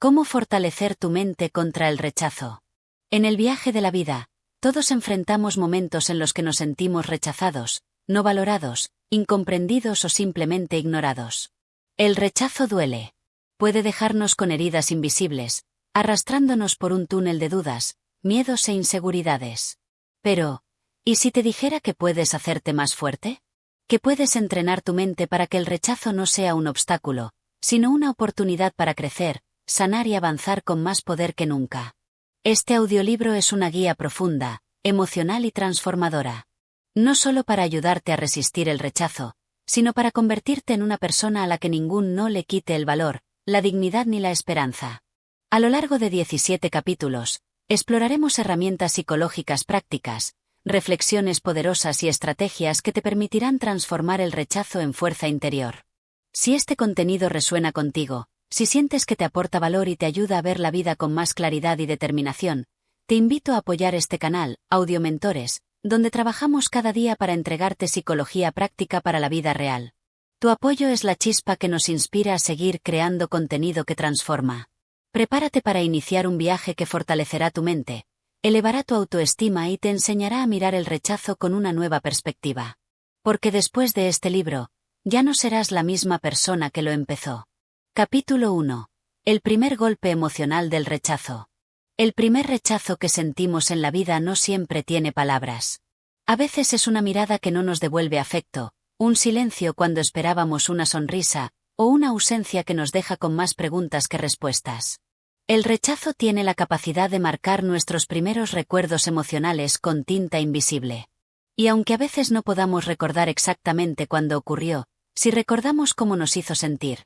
¿Cómo fortalecer tu mente contra el rechazo? En el viaje de la vida, todos enfrentamos momentos en los que nos sentimos rechazados, no valorados, incomprendidos o simplemente ignorados. El rechazo duele. Puede dejarnos con heridas invisibles, arrastrándonos por un túnel de dudas, miedos e inseguridades. Pero, ¿y si te dijera que puedes hacerte más fuerte? Que puedes entrenar tu mente para que el rechazo no sea un obstáculo, sino una oportunidad para crecer, sanar y avanzar con más poder que nunca. Este audiolibro es una guía profunda, emocional y transformadora. No solo para ayudarte a resistir el rechazo, sino para convertirte en una persona a la que ningún no le quite el valor, la dignidad ni la esperanza. A lo largo de 17 capítulos, exploraremos herramientas psicológicas prácticas, reflexiones poderosas y estrategias que te permitirán transformar el rechazo en fuerza interior. Si este contenido resuena contigo, si sientes que te aporta valor y te ayuda a ver la vida con más claridad y determinación, te invito a apoyar este canal, Audiomentores, donde trabajamos cada día para entregarte psicología práctica para la vida real. Tu apoyo es la chispa que nos inspira a seguir creando contenido que transforma. Prepárate para iniciar un viaje que fortalecerá tu mente, elevará tu autoestima y te enseñará a mirar el rechazo con una nueva perspectiva. Porque después de este libro, ya no serás la misma persona que lo empezó. Capítulo 1. El primer golpe emocional del rechazo. El primer rechazo que sentimos en la vida no siempre tiene palabras. A veces es una mirada que no nos devuelve afecto, un silencio cuando esperábamos una sonrisa, o una ausencia que nos deja con más preguntas que respuestas. El rechazo tiene la capacidad de marcar nuestros primeros recuerdos emocionales con tinta invisible. Y aunque a veces no podamos recordar exactamente cuándo ocurrió, si recordamos cómo nos hizo sentir,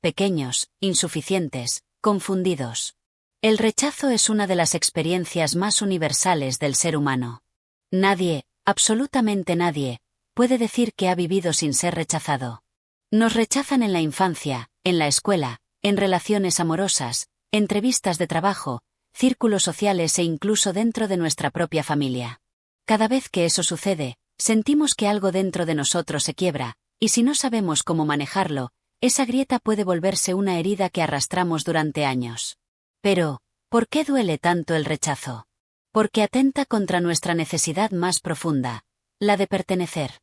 pequeños, insuficientes, confundidos. El rechazo es una de las experiencias más universales del ser humano. Nadie, absolutamente nadie, puede decir que ha vivido sin ser rechazado. Nos rechazan en la infancia, en la escuela, en relaciones amorosas, entrevistas de trabajo, círculos sociales e incluso dentro de nuestra propia familia. Cada vez que eso sucede, sentimos que algo dentro de nosotros se quiebra, y si no sabemos cómo manejarlo, esa grieta puede volverse una herida que arrastramos durante años. Pero, ¿por qué duele tanto el rechazo? Porque atenta contra nuestra necesidad más profunda, la de pertenecer.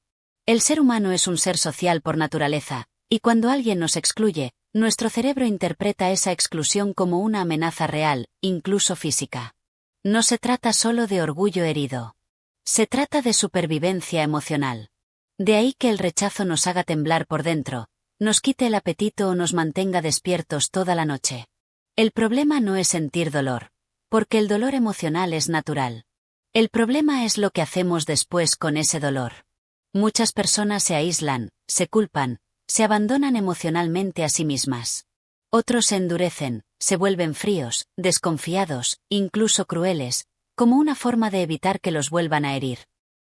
El ser humano es un ser social por naturaleza, y cuando alguien nos excluye, nuestro cerebro interpreta esa exclusión como una amenaza real, incluso física. No se trata solo de orgullo herido. Se trata de supervivencia emocional. De ahí que el rechazo nos haga temblar por dentro, nos quite el apetito o nos mantenga despiertos toda la noche. El problema no es sentir dolor, porque el dolor emocional es natural. El problema es lo que hacemos después con ese dolor. Muchas personas se aíslan, se culpan, se abandonan emocionalmente a sí mismas. Otros se endurecen, se vuelven fríos, desconfiados, incluso crueles, como una forma de evitar que los vuelvan a herir.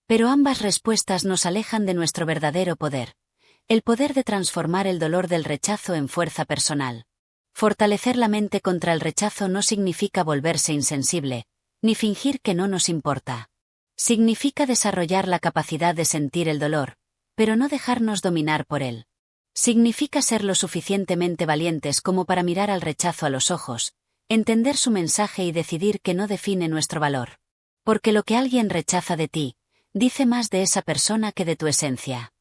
Pero ambas respuestas nos alejan de nuestro verdadero poder. El poder de transformar el dolor del rechazo en fuerza personal. Fortalecer la mente contra el rechazo no significa volverse insensible, ni fingir que no nos importa. Significa desarrollar la capacidad de sentir el dolor, pero no dejarnos dominar por él. Significa ser lo suficientemente valientes como para mirar al rechazo a los ojos, entender su mensaje y decidir que no define nuestro valor. Porque lo que alguien rechaza de ti, dice más de esa persona que de tu esencia.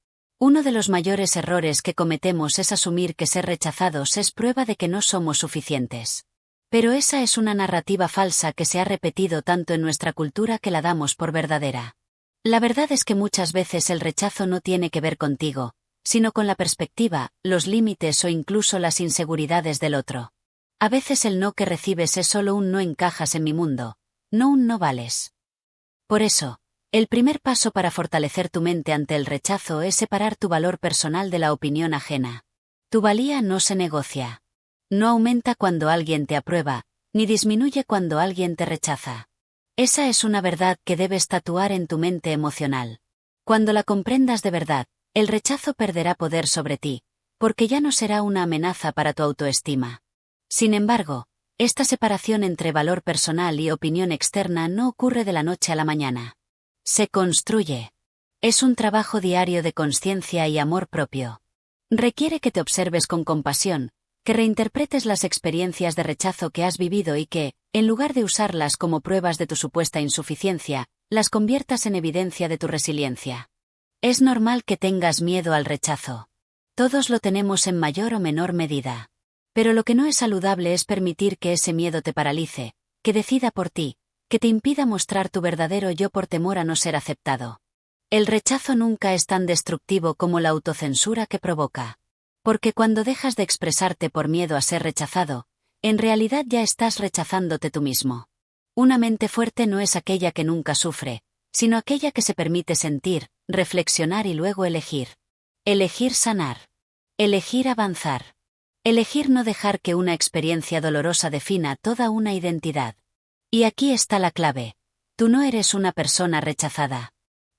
Uno de los mayores errores que cometemos es asumir que ser rechazados es prueba de que no somos suficientes. Pero esa es una narrativa falsa que se ha repetido tanto en nuestra cultura que la damos por verdadera. La verdad es que muchas veces el rechazo no tiene que ver contigo, sino con la perspectiva, los límites o incluso las inseguridades del otro. A veces el no que recibes es solo un no encajas en mi mundo, no un no vales. Por eso, el primer paso para fortalecer tu mente ante el rechazo es separar tu valor personal de la opinión ajena. Tu valía no se negocia. No aumenta cuando alguien te aprueba, ni disminuye cuando alguien te rechaza. Esa es una verdad que debes tatuar en tu mente emocional. Cuando la comprendas de verdad, el rechazo perderá poder sobre ti, porque ya no será una amenaza para tu autoestima. Sin embargo, esta separación entre valor personal y opinión externa no ocurre de la noche a la mañana. Se construye. Es un trabajo diario de conciencia y amor propio. Requiere que te observes con compasión, que reinterpretes las experiencias de rechazo que has vivido y que, en lugar de usarlas como pruebas de tu supuesta insuficiencia, las conviertas en evidencia de tu resiliencia. Es normal que tengas miedo al rechazo. Todos lo tenemos en mayor o menor medida. Pero lo que no es saludable es permitir que ese miedo te paralice, que decida por ti, que te impida mostrar tu verdadero yo por temor a no ser aceptado. El rechazo nunca es tan destructivo como la autocensura que provoca. Porque cuando dejas de expresarte por miedo a ser rechazado, en realidad ya estás rechazándote tú mismo. Una mente fuerte no es aquella que nunca sufre, sino aquella que se permite sentir, reflexionar y luego elegir. Elegir sanar. Elegir avanzar. Elegir no dejar que una experiencia dolorosa defina toda una identidad. Y aquí está la clave. Tú no eres una persona rechazada.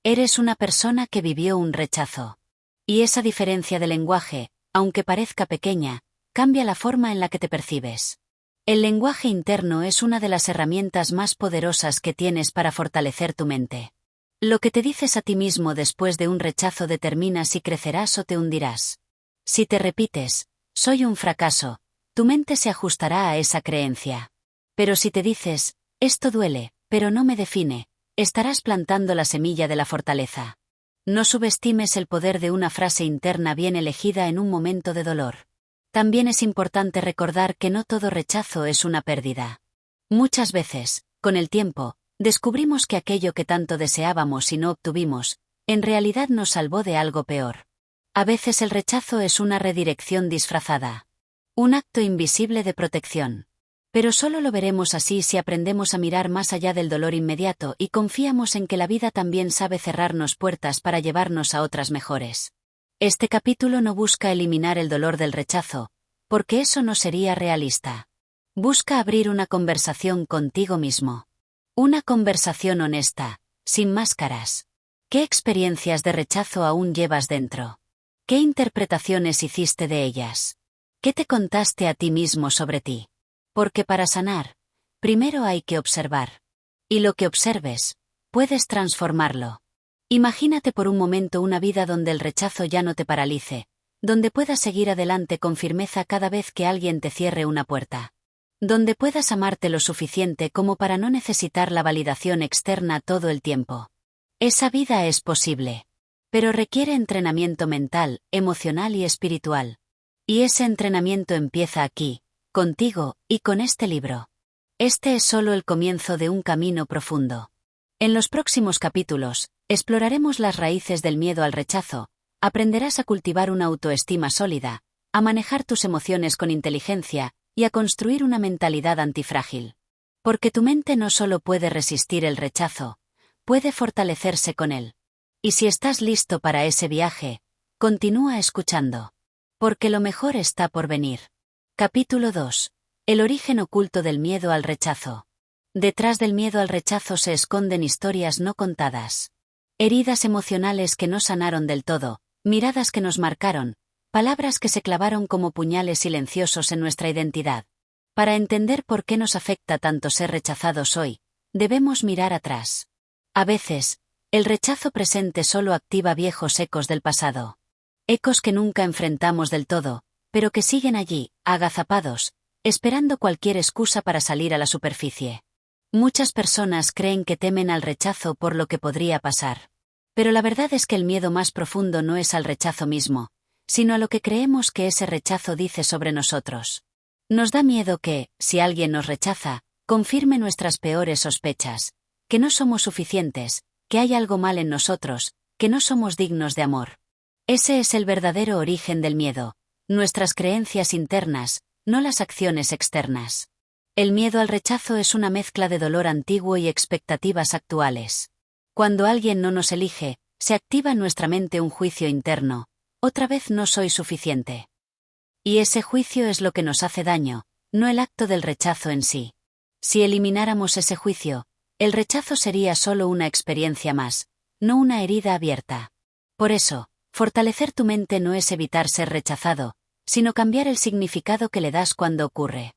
Eres una persona que vivió un rechazo. Y esa diferencia de lenguaje, aunque parezca pequeña, cambia la forma en la que te percibes. El lenguaje interno es una de las herramientas más poderosas que tienes para fortalecer tu mente. Lo que te dices a ti mismo después de un rechazo determina si crecerás o te hundirás. Si te repites, soy un fracaso, tu mente se ajustará a esa creencia. Pero si te dices, esto duele, pero no me define, estarás plantando la semilla de la fortaleza. No subestimes el poder de una frase interna bien elegida en un momento de dolor. También es importante recordar que no todo rechazo es una pérdida. Muchas veces, con el tiempo, descubrimos que aquello que tanto deseábamos y no obtuvimos, en realidad nos salvó de algo peor. A veces el rechazo es una redirección disfrazada. Un acto invisible de protección. Pero solo lo veremos así si aprendemos a mirar más allá del dolor inmediato y confiamos en que la vida también sabe cerrarnos puertas para llevarnos a otras mejores. Este capítulo no busca eliminar el dolor del rechazo, porque eso no sería realista. Busca abrir una conversación contigo mismo. Una conversación honesta, sin máscaras. ¿Qué experiencias de rechazo aún llevas dentro? ¿Qué interpretaciones hiciste de ellas? ¿Qué te contaste a ti mismo sobre ti? Porque para sanar, primero hay que observar. Y lo que observes, puedes transformarlo. Imagínate por un momento una vida donde el rechazo ya no te paralice, donde puedas seguir adelante con firmeza cada vez que alguien te cierre una puerta. Donde puedas amarte lo suficiente como para no necesitar la validación externa todo el tiempo. Esa vida es posible. Pero requiere entrenamiento mental, emocional y espiritual. Y ese entrenamiento empieza aquí, contigo, y con este libro. Este es solo el comienzo de un camino profundo. En los próximos capítulos, exploraremos las raíces del miedo al rechazo, aprenderás a cultivar una autoestima sólida, a manejar tus emociones con inteligencia, y a construir una mentalidad antifrágil. Porque tu mente no solo puede resistir el rechazo, puede fortalecerse con él. Y si estás listo para ese viaje, continúa escuchando. Porque lo mejor está por venir. Capítulo 2. El origen oculto del miedo al rechazo. Detrás del miedo al rechazo se esconden historias no contadas. Heridas emocionales que no sanaron del todo, miradas que nos marcaron, palabras que se clavaron como puñales silenciosos en nuestra identidad. Para entender por qué nos afecta tanto ser rechazados hoy, debemos mirar atrás. A veces, el rechazo presente solo activa viejos ecos del pasado. Ecos que nunca enfrentamos del todo, pero que siguen allí, agazapados, esperando cualquier excusa para salir a la superficie. Muchas personas creen que temen al rechazo por lo que podría pasar. Pero la verdad es que el miedo más profundo no es al rechazo mismo, sino a lo que creemos que ese rechazo dice sobre nosotros. Nos da miedo que, si alguien nos rechaza, confirme nuestras peores sospechas, que no somos suficientes, que hay algo mal en nosotros, que no somos dignos de amor. Ese es el verdadero origen del miedo, nuestras creencias internas, no las acciones externas. El miedo al rechazo es una mezcla de dolor antiguo y expectativas actuales. Cuando alguien no nos elige, se activa en nuestra mente un juicio interno, otra vez no soy suficiente. Y ese juicio es lo que nos hace daño, no el acto del rechazo en sí. Si elimináramos ese juicio, el rechazo sería solo una experiencia más, no una herida abierta. Por eso, fortalecer tu mente no es evitar ser rechazado, sino cambiar el significado que le das cuando ocurre.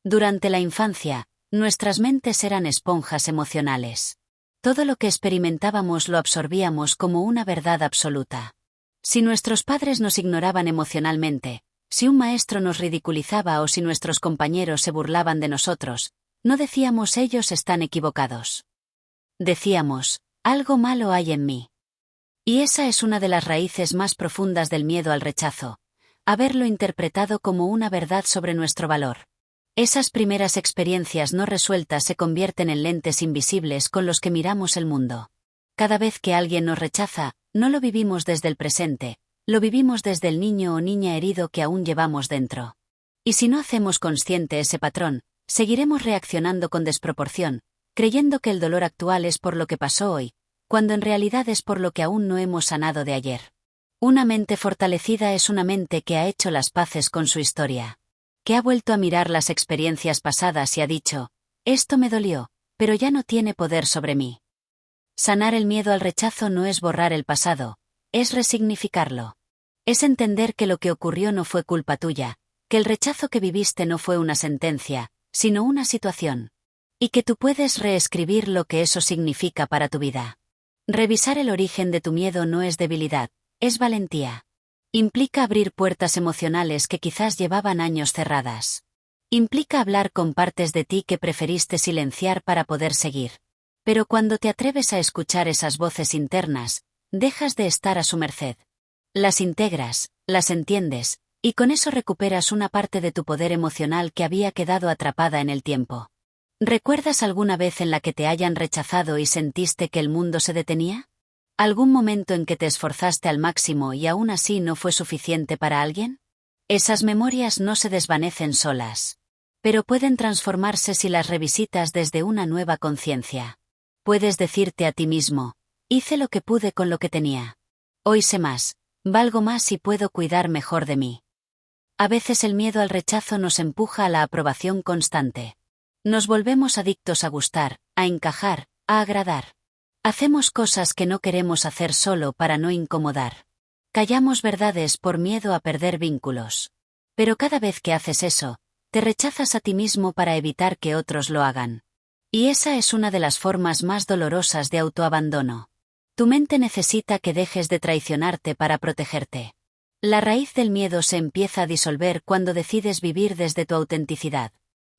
Durante la infancia, nuestras mentes eran esponjas emocionales. Todo lo que experimentábamos lo absorbíamos como una verdad absoluta. Si nuestros padres nos ignoraban emocionalmente, Si un maestro nos ridiculizaba o si nuestros compañeros se burlaban de nosotros, no decíamos ellos están equivocados. Decíamos, algo malo hay en mí. Y esa es una de las raíces más profundas del miedo al rechazo, haberlo interpretado como una verdad sobre nuestro valor. Esas primeras experiencias no resueltas se convierten en lentes invisibles con los que miramos el mundo. Cada vez que alguien nos rechaza, no lo vivimos desde el presente, lo vivimos desde el niño o niña herido que aún llevamos dentro. Y si no hacemos consciente ese patrón, seguiremos reaccionando con desproporción, creyendo que el dolor actual es por lo que pasó hoy, cuando en realidad es por lo que aún no hemos sanado de ayer. Una mente fortalecida es una mente que ha hecho las paces con su historia, que ha vuelto a mirar las experiencias pasadas y ha dicho, esto me dolió, pero ya no tiene poder sobre mí. Sanar el miedo al rechazo no es borrar el pasado, es resignificarlo. Es entender que lo que ocurrió no fue culpa tuya, que el rechazo que viviste no fue una sentencia, sino una situación. Y que tú puedes reescribir lo que eso significa para tu vida. Revisar el origen de tu miedo no es debilidad, es valentía. Implica abrir puertas emocionales que quizás llevaban años cerradas. Implica hablar con partes de ti que preferiste silenciar para poder seguir. Pero cuando te atreves a escuchar esas voces internas, dejas de estar a su merced. Las integras, las entiendes, y con eso recuperas una parte de tu poder emocional que había quedado atrapada en el tiempo. ¿Recuerdas alguna vez en la que te hayan rechazado y sentiste que el mundo se detenía? ¿Algún momento en que te esforzaste al máximo y aún así no fue suficiente para alguien? Esas memorias no se desvanecen solas. Pero pueden transformarse si las revisitas desde una nueva conciencia. Puedes decirte a ti mismo, hice lo que pude con lo que tenía. Hoy sé más, valgo más y puedo cuidar mejor de mí. A veces el miedo al rechazo nos empuja a la aprobación constante. Nos volvemos adictos a gustar, a encajar, a agradar. Hacemos cosas que no queremos hacer solo para no incomodar. Callamos verdades por miedo a perder vínculos. Pero cada vez que haces eso, te rechazas a ti mismo para evitar que otros lo hagan. Y esa es una de las formas más dolorosas de autoabandono. Tu mente necesita que dejes de traicionarte para protegerte. La raíz del miedo se empieza a disolver cuando decides vivir desde tu autenticidad.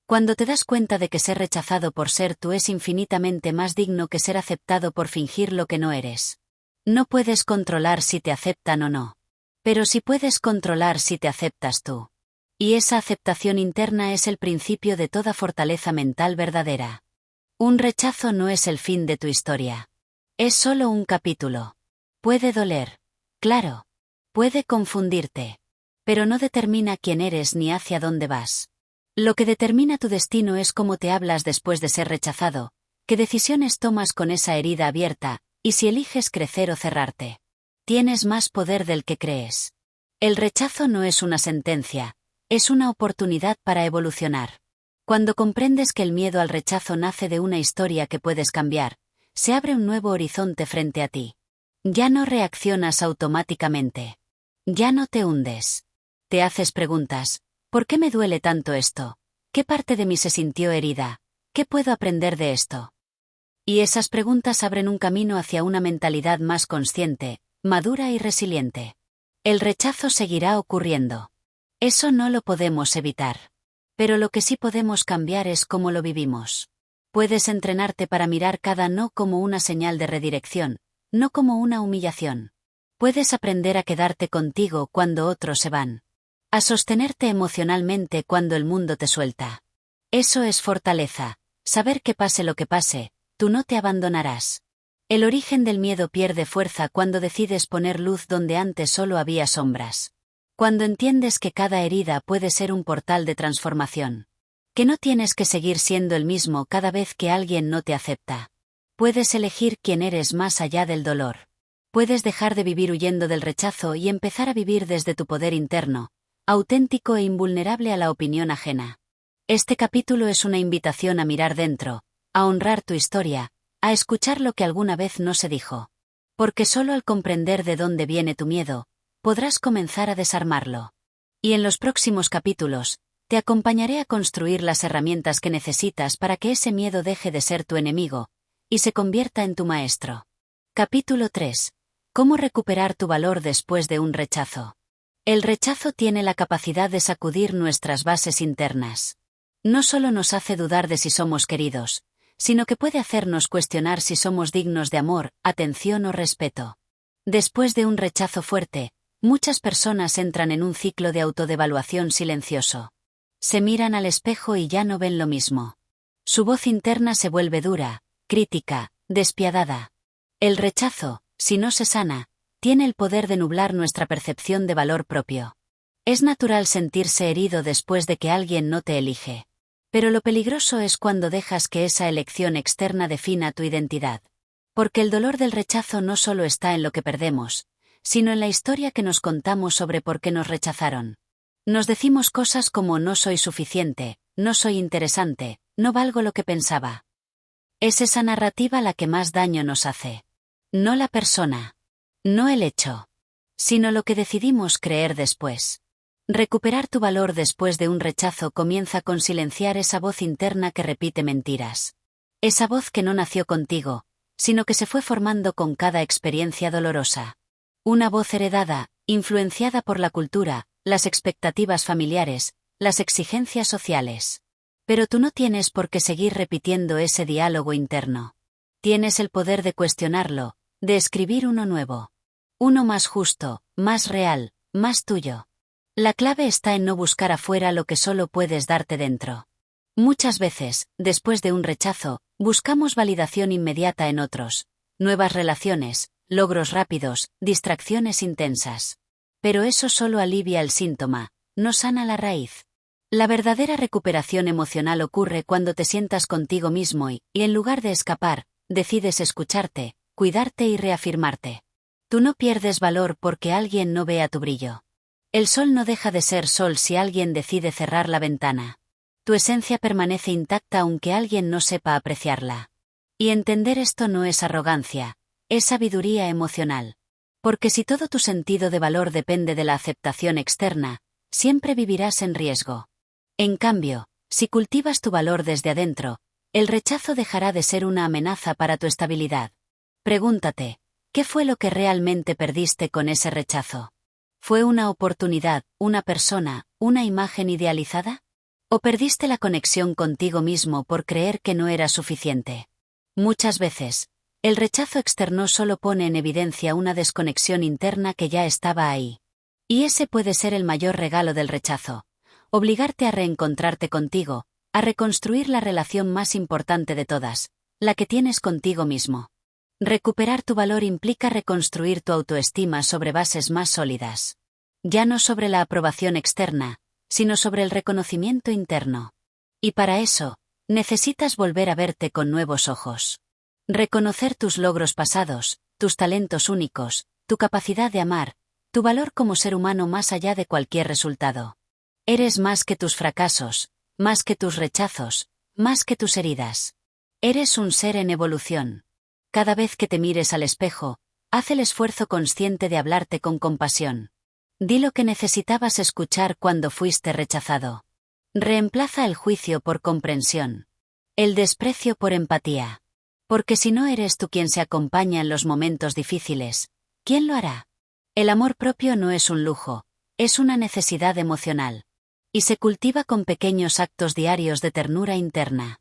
Cuando te das cuenta de que ser rechazado por ser tú es infinitamente más digno que ser aceptado por fingir lo que no eres. No puedes controlar si te aceptan o no. Pero sí puedes controlar si te aceptas tú. Y esa aceptación interna es el principio de toda fortaleza mental verdadera. Un rechazo no es el fin de tu historia. Es solo un capítulo. Puede doler. Claro. Puede confundirte. Pero no determina quién eres ni hacia dónde vas. Lo que determina tu destino es cómo te hablas después de ser rechazado, qué decisiones tomas con esa herida abierta, y si eliges crecer o cerrarte. Tienes más poder del que crees. El rechazo no es una sentencia, es una oportunidad para evolucionar. Cuando comprendes que el miedo al rechazo nace de una historia que puedes cambiar, se abre un nuevo horizonte frente a ti. Ya no reaccionas automáticamente. Ya no te hundes. Te haces preguntas. ¿Por qué me duele tanto esto? ¿Qué parte de mí se sintió herida? ¿Qué puedo aprender de esto? Y esas preguntas abren un camino hacia una mentalidad más consciente, madura y resiliente. El rechazo seguirá ocurriendo. Eso no lo podemos evitar. Pero lo que sí podemos cambiar es cómo lo vivimos. Puedes entrenarte para mirar cada no como una señal de redirección, no como una humillación. Puedes aprender a quedarte contigo cuando otros se van. A sostenerte emocionalmente cuando el mundo te suelta. Eso es fortaleza, saber que pase lo que pase, tú no te abandonarás. El origen del miedo pierde fuerza cuando decides poner luz donde antes solo había sombras. Cuando entiendes que cada herida puede ser un portal de transformación. Que no tienes que seguir siendo el mismo cada vez que alguien no te acepta. Puedes elegir quién eres más allá del dolor. Puedes dejar de vivir huyendo del rechazo y empezar a vivir desde tu poder interno, auténtico e invulnerable a la opinión ajena. Este capítulo es una invitación a mirar dentro, a honrar tu historia, a escuchar lo que alguna vez no se dijo. Porque solo al comprender de dónde viene tu miedo, podrás comenzar a desarmarlo. Y en los próximos capítulos, te acompañaré a construir las herramientas que necesitas para que ese miedo deje de ser tu enemigo, y se convierta en tu maestro. Capítulo 3. ¿Cómo recuperar tu valor después de un rechazo? El rechazo tiene la capacidad de sacudir nuestras bases internas. No solo nos hace dudar de si somos queridos, sino que puede hacernos cuestionar si somos dignos de amor, atención o respeto. Después de un rechazo fuerte, muchas personas entran en un ciclo de autodevaluación silencioso. Se miran al espejo y ya no ven lo mismo. Su voz interna se vuelve dura, crítica, despiadada. El rechazo, si no se sana, tiene el poder de nublar nuestra percepción de valor propio. Es natural sentirse herido después de que alguien no te elige. Pero lo peligroso es cuando dejas que esa elección externa defina tu identidad. Porque el dolor del rechazo no solo está en lo que perdemos, sino en la historia que nos contamos sobre por qué nos rechazaron. Nos decimos cosas como no soy suficiente, no soy interesante, no valgo lo que pensaba. Es esa narrativa la que más daño nos hace. No la persona. No el hecho. Sino lo que decidimos creer después. Recuperar tu valor después de un rechazo comienza con silenciar esa voz interna que repite mentiras. Esa voz que no nació contigo, sino que se fue formando con cada experiencia dolorosa. Una voz heredada, influenciada por la cultura, las expectativas familiares, las exigencias sociales. Pero tú no tienes por qué seguir repitiendo ese diálogo interno. Tienes el poder de cuestionarlo, de escribir uno nuevo. Uno más justo, más real, más tuyo. La clave está en no buscar afuera lo que solo puedes darte dentro. Muchas veces, después de un rechazo, buscamos validación inmediata en otros, nuevas relaciones, logros rápidos, distracciones intensas. Pero eso solo alivia el síntoma, no sana la raíz. La verdadera recuperación emocional ocurre cuando te sientas contigo mismo y en lugar de escapar, decides escucharte, cuidarte y reafirmarte. Tú no pierdes valor porque alguien no vea tu brillo. El sol no deja de ser sol si alguien decide cerrar la ventana. Tu esencia permanece intacta aunque alguien no sepa apreciarla. Y entender esto no es arrogancia, es sabiduría emocional. Porque si todo tu sentido de valor depende de la aceptación externa, siempre vivirás en riesgo. En cambio, si cultivas tu valor desde adentro, el rechazo dejará de ser una amenaza para tu estabilidad. Pregúntate, ¿qué fue lo que realmente perdiste con ese rechazo? ¿Fue una oportunidad, una persona, una imagen idealizada? ¿O perdiste la conexión contigo mismo por creer que no era suficiente? Muchas veces, el rechazo externo solo pone en evidencia una desconexión interna que ya estaba ahí. Y ese puede ser el mayor regalo del rechazo. Obligarte a reencontrarte contigo, a reconstruir la relación más importante de todas, la que tienes contigo mismo. Recuperar tu valor implica reconstruir tu autoestima sobre bases más sólidas. Ya no sobre la aprobación externa, sino sobre el reconocimiento interno. Y para eso, necesitas volver a verte con nuevos ojos. Reconocer tus logros pasados, tus talentos únicos, tu capacidad de amar, tu valor como ser humano más allá de cualquier resultado. Eres más que tus fracasos, más que tus rechazos, más que tus heridas. Eres un ser en evolución. Cada vez que te mires al espejo, haz el esfuerzo consciente de hablarte con compasión. Di lo que necesitabas escuchar cuando fuiste rechazado. Reemplaza el juicio por comprensión. El desprecio por empatía. Porque si no eres tú quien se acompaña en los momentos difíciles, ¿quién lo hará? El amor propio no es un lujo, es una necesidad emocional. Y se cultiva con pequeños actos diarios de ternura interna.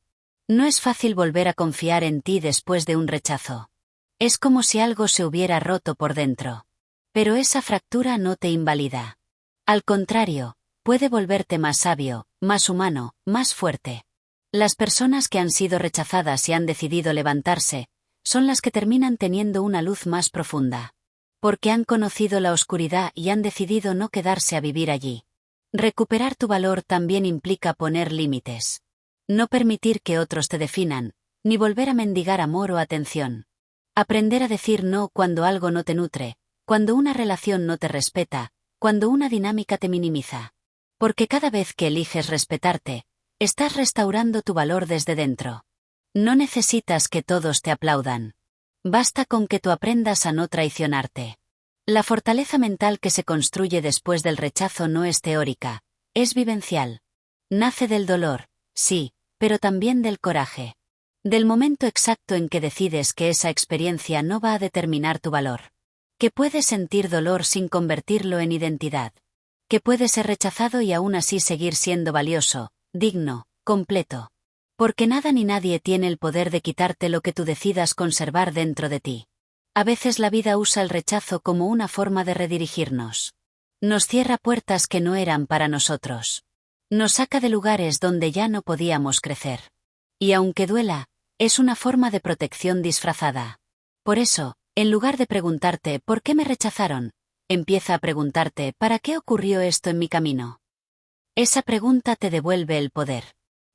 No es fácil volver a confiar en ti después de un rechazo. Es como si algo se hubiera roto por dentro. Pero esa fractura no te invalida. Al contrario, puede volverte más sabio, más humano, más fuerte. Las personas que han sido rechazadas y han decidido levantarse, son las que terminan teniendo una luz más profunda. Porque han conocido la oscuridad y han decidido no quedarse a vivir allí. Recuperar tu valor también implica poner límites. No permitir que otros te definan, ni volver a mendigar amor o atención. Aprender a decir no cuando algo no te nutre, cuando una relación no te respeta, cuando una dinámica te minimiza. Porque cada vez que eliges respetarte, estás restaurando tu valor desde dentro. No necesitas que todos te aplaudan. Basta con que tú aprendas a no traicionarte. La fortaleza mental que se construye después del rechazo no es teórica, es vivencial. Nace del dolor, sí, pero también del coraje. Del momento exacto en que decides que esa experiencia no va a determinar tu valor. Que puedes sentir dolor sin convertirlo en identidad. Que puedes ser rechazado y aún así seguir siendo valioso, digno, completo. Porque nada ni nadie tiene el poder de quitarte lo que tú decidas conservar dentro de ti. A veces la vida usa el rechazo como una forma de redirigirnos. Nos cierra puertas que no eran para nosotros. Nos saca de lugares donde ya no podíamos crecer. Y aunque duela, es una forma de protección disfrazada. Por eso, en lugar de preguntarte ¿por qué me rechazaron?, empieza a preguntarte ¿para qué ocurrió esto en mi camino? Esa pregunta te devuelve el poder.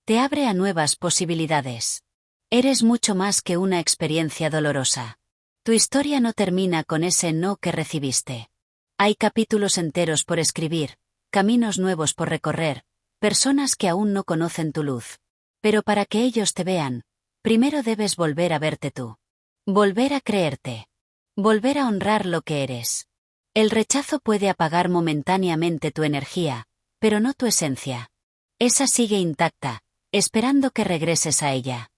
Te abre a nuevas posibilidades. Eres mucho más que una experiencia dolorosa. Tu historia no termina con ese no que recibiste. Hay capítulos enteros por escribir, caminos nuevos por recorrer, personas que aún no conocen tu luz. Pero para que ellos te vean, primero debes volver a verte tú. Volver a creerte. Volver a honrar lo que eres. El rechazo puede apagar momentáneamente tu energía, pero no tu esencia. Esa sigue intacta, esperando que regreses a ella.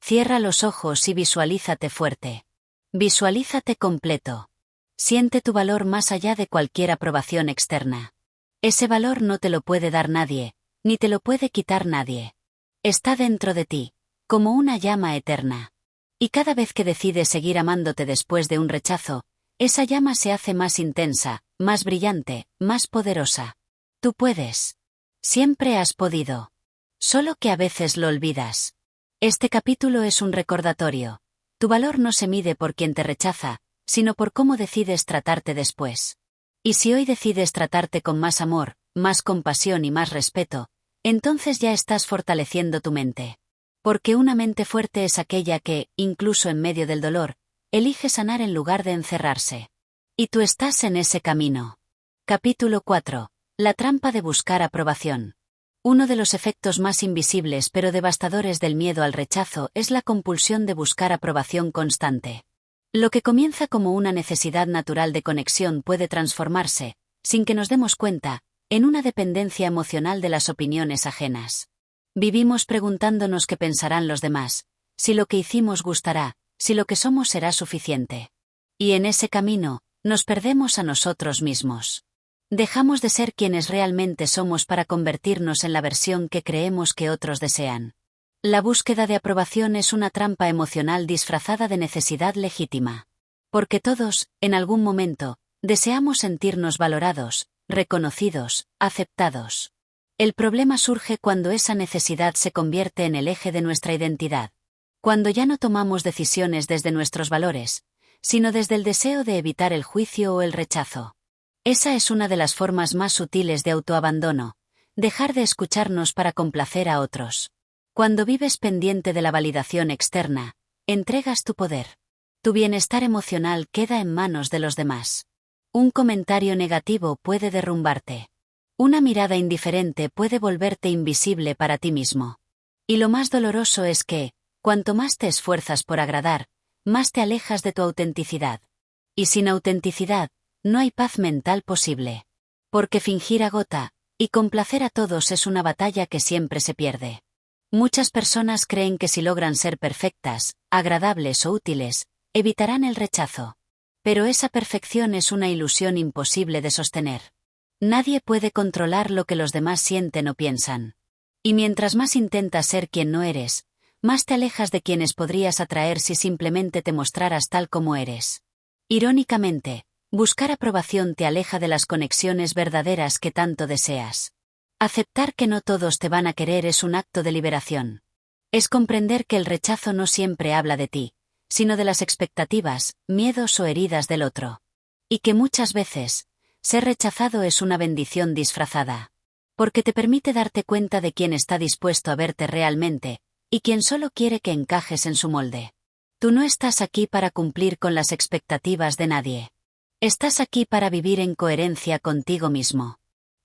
Cierra los ojos y visualízate fuerte. Visualízate completo. Siente tu valor más allá de cualquier aprobación externa. Ese valor no te lo puede dar nadie, ni te lo puede quitar nadie. Está dentro de ti, como una llama eterna. Y cada vez que decides seguir amándote después de un rechazo, esa llama se hace más intensa, más brillante, más poderosa. Tú puedes. Siempre has podido. Solo que a veces lo olvidas. Este capítulo es un recordatorio. Tu valor no se mide por quien te rechaza, sino por cómo decides tratarte después. Y si hoy decides tratarte con más amor, más compasión y más respeto, entonces ya estás fortaleciendo tu mente. Porque una mente fuerte es aquella que, incluso en medio del dolor, elige sanar en lugar de encerrarse. Y tú estás en ese camino. Capítulo 4. La trampa de buscar aprobación. Uno de los efectos más invisibles pero devastadores del miedo al rechazo es la compulsión de buscar aprobación constante. Lo que comienza como una necesidad natural de conexión puede transformarse, sin que nos demos cuenta, en una dependencia emocional de las opiniones ajenas. Vivimos preguntándonos qué pensarán los demás, si lo que hicimos gustará, si lo que somos será suficiente. Y en ese camino, nos perdemos a nosotros mismos. Dejamos de ser quienes realmente somos para convertirnos en la versión que creemos que otros desean. La búsqueda de aprobación es una trampa emocional disfrazada de necesidad legítima. Porque todos, en algún momento, deseamos sentirnos valorados, reconocidos, aceptados. El problema surge cuando esa necesidad se convierte en el eje de nuestra identidad. Cuando ya no tomamos decisiones desde nuestros valores, sino desde el deseo de evitar el juicio o el rechazo. Esa es una de las formas más sutiles de autoabandono, dejar de escucharnos para complacer a otros. Cuando vives pendiente de la validación externa, entregas tu poder. Tu bienestar emocional queda en manos de los demás. Un comentario negativo puede derrumbarte. Una mirada indiferente puede volverte invisible para ti mismo. Y lo más doloroso es que, cuanto más te esfuerzas por agradar, más te alejas de tu autenticidad. Y sin autenticidad, no hay paz mental posible. Porque fingir agota, y complacer a todos es una batalla que siempre se pierde. Muchas personas creen que si logran ser perfectas, agradables o útiles, evitarán el rechazo. Pero esa perfección es una ilusión imposible de sostener. Nadie puede controlar lo que los demás sienten o piensan. Y mientras más intentas ser quien no eres, más te alejas de quienes podrías atraer si simplemente te mostraras tal como eres. Irónicamente, buscar aprobación te aleja de las conexiones verdaderas que tanto deseas. Aceptar que no todos te van a querer es un acto de liberación. Es comprender que el rechazo no siempre habla de ti, sino de las expectativas, miedos o heridas del otro. Y que muchas veces, ser rechazado es una bendición disfrazada. Porque te permite darte cuenta de quién está dispuesto a verte realmente, y quién solo quiere que encajes en su molde. Tú no estás aquí para cumplir con las expectativas de nadie. Estás aquí para vivir en coherencia contigo mismo.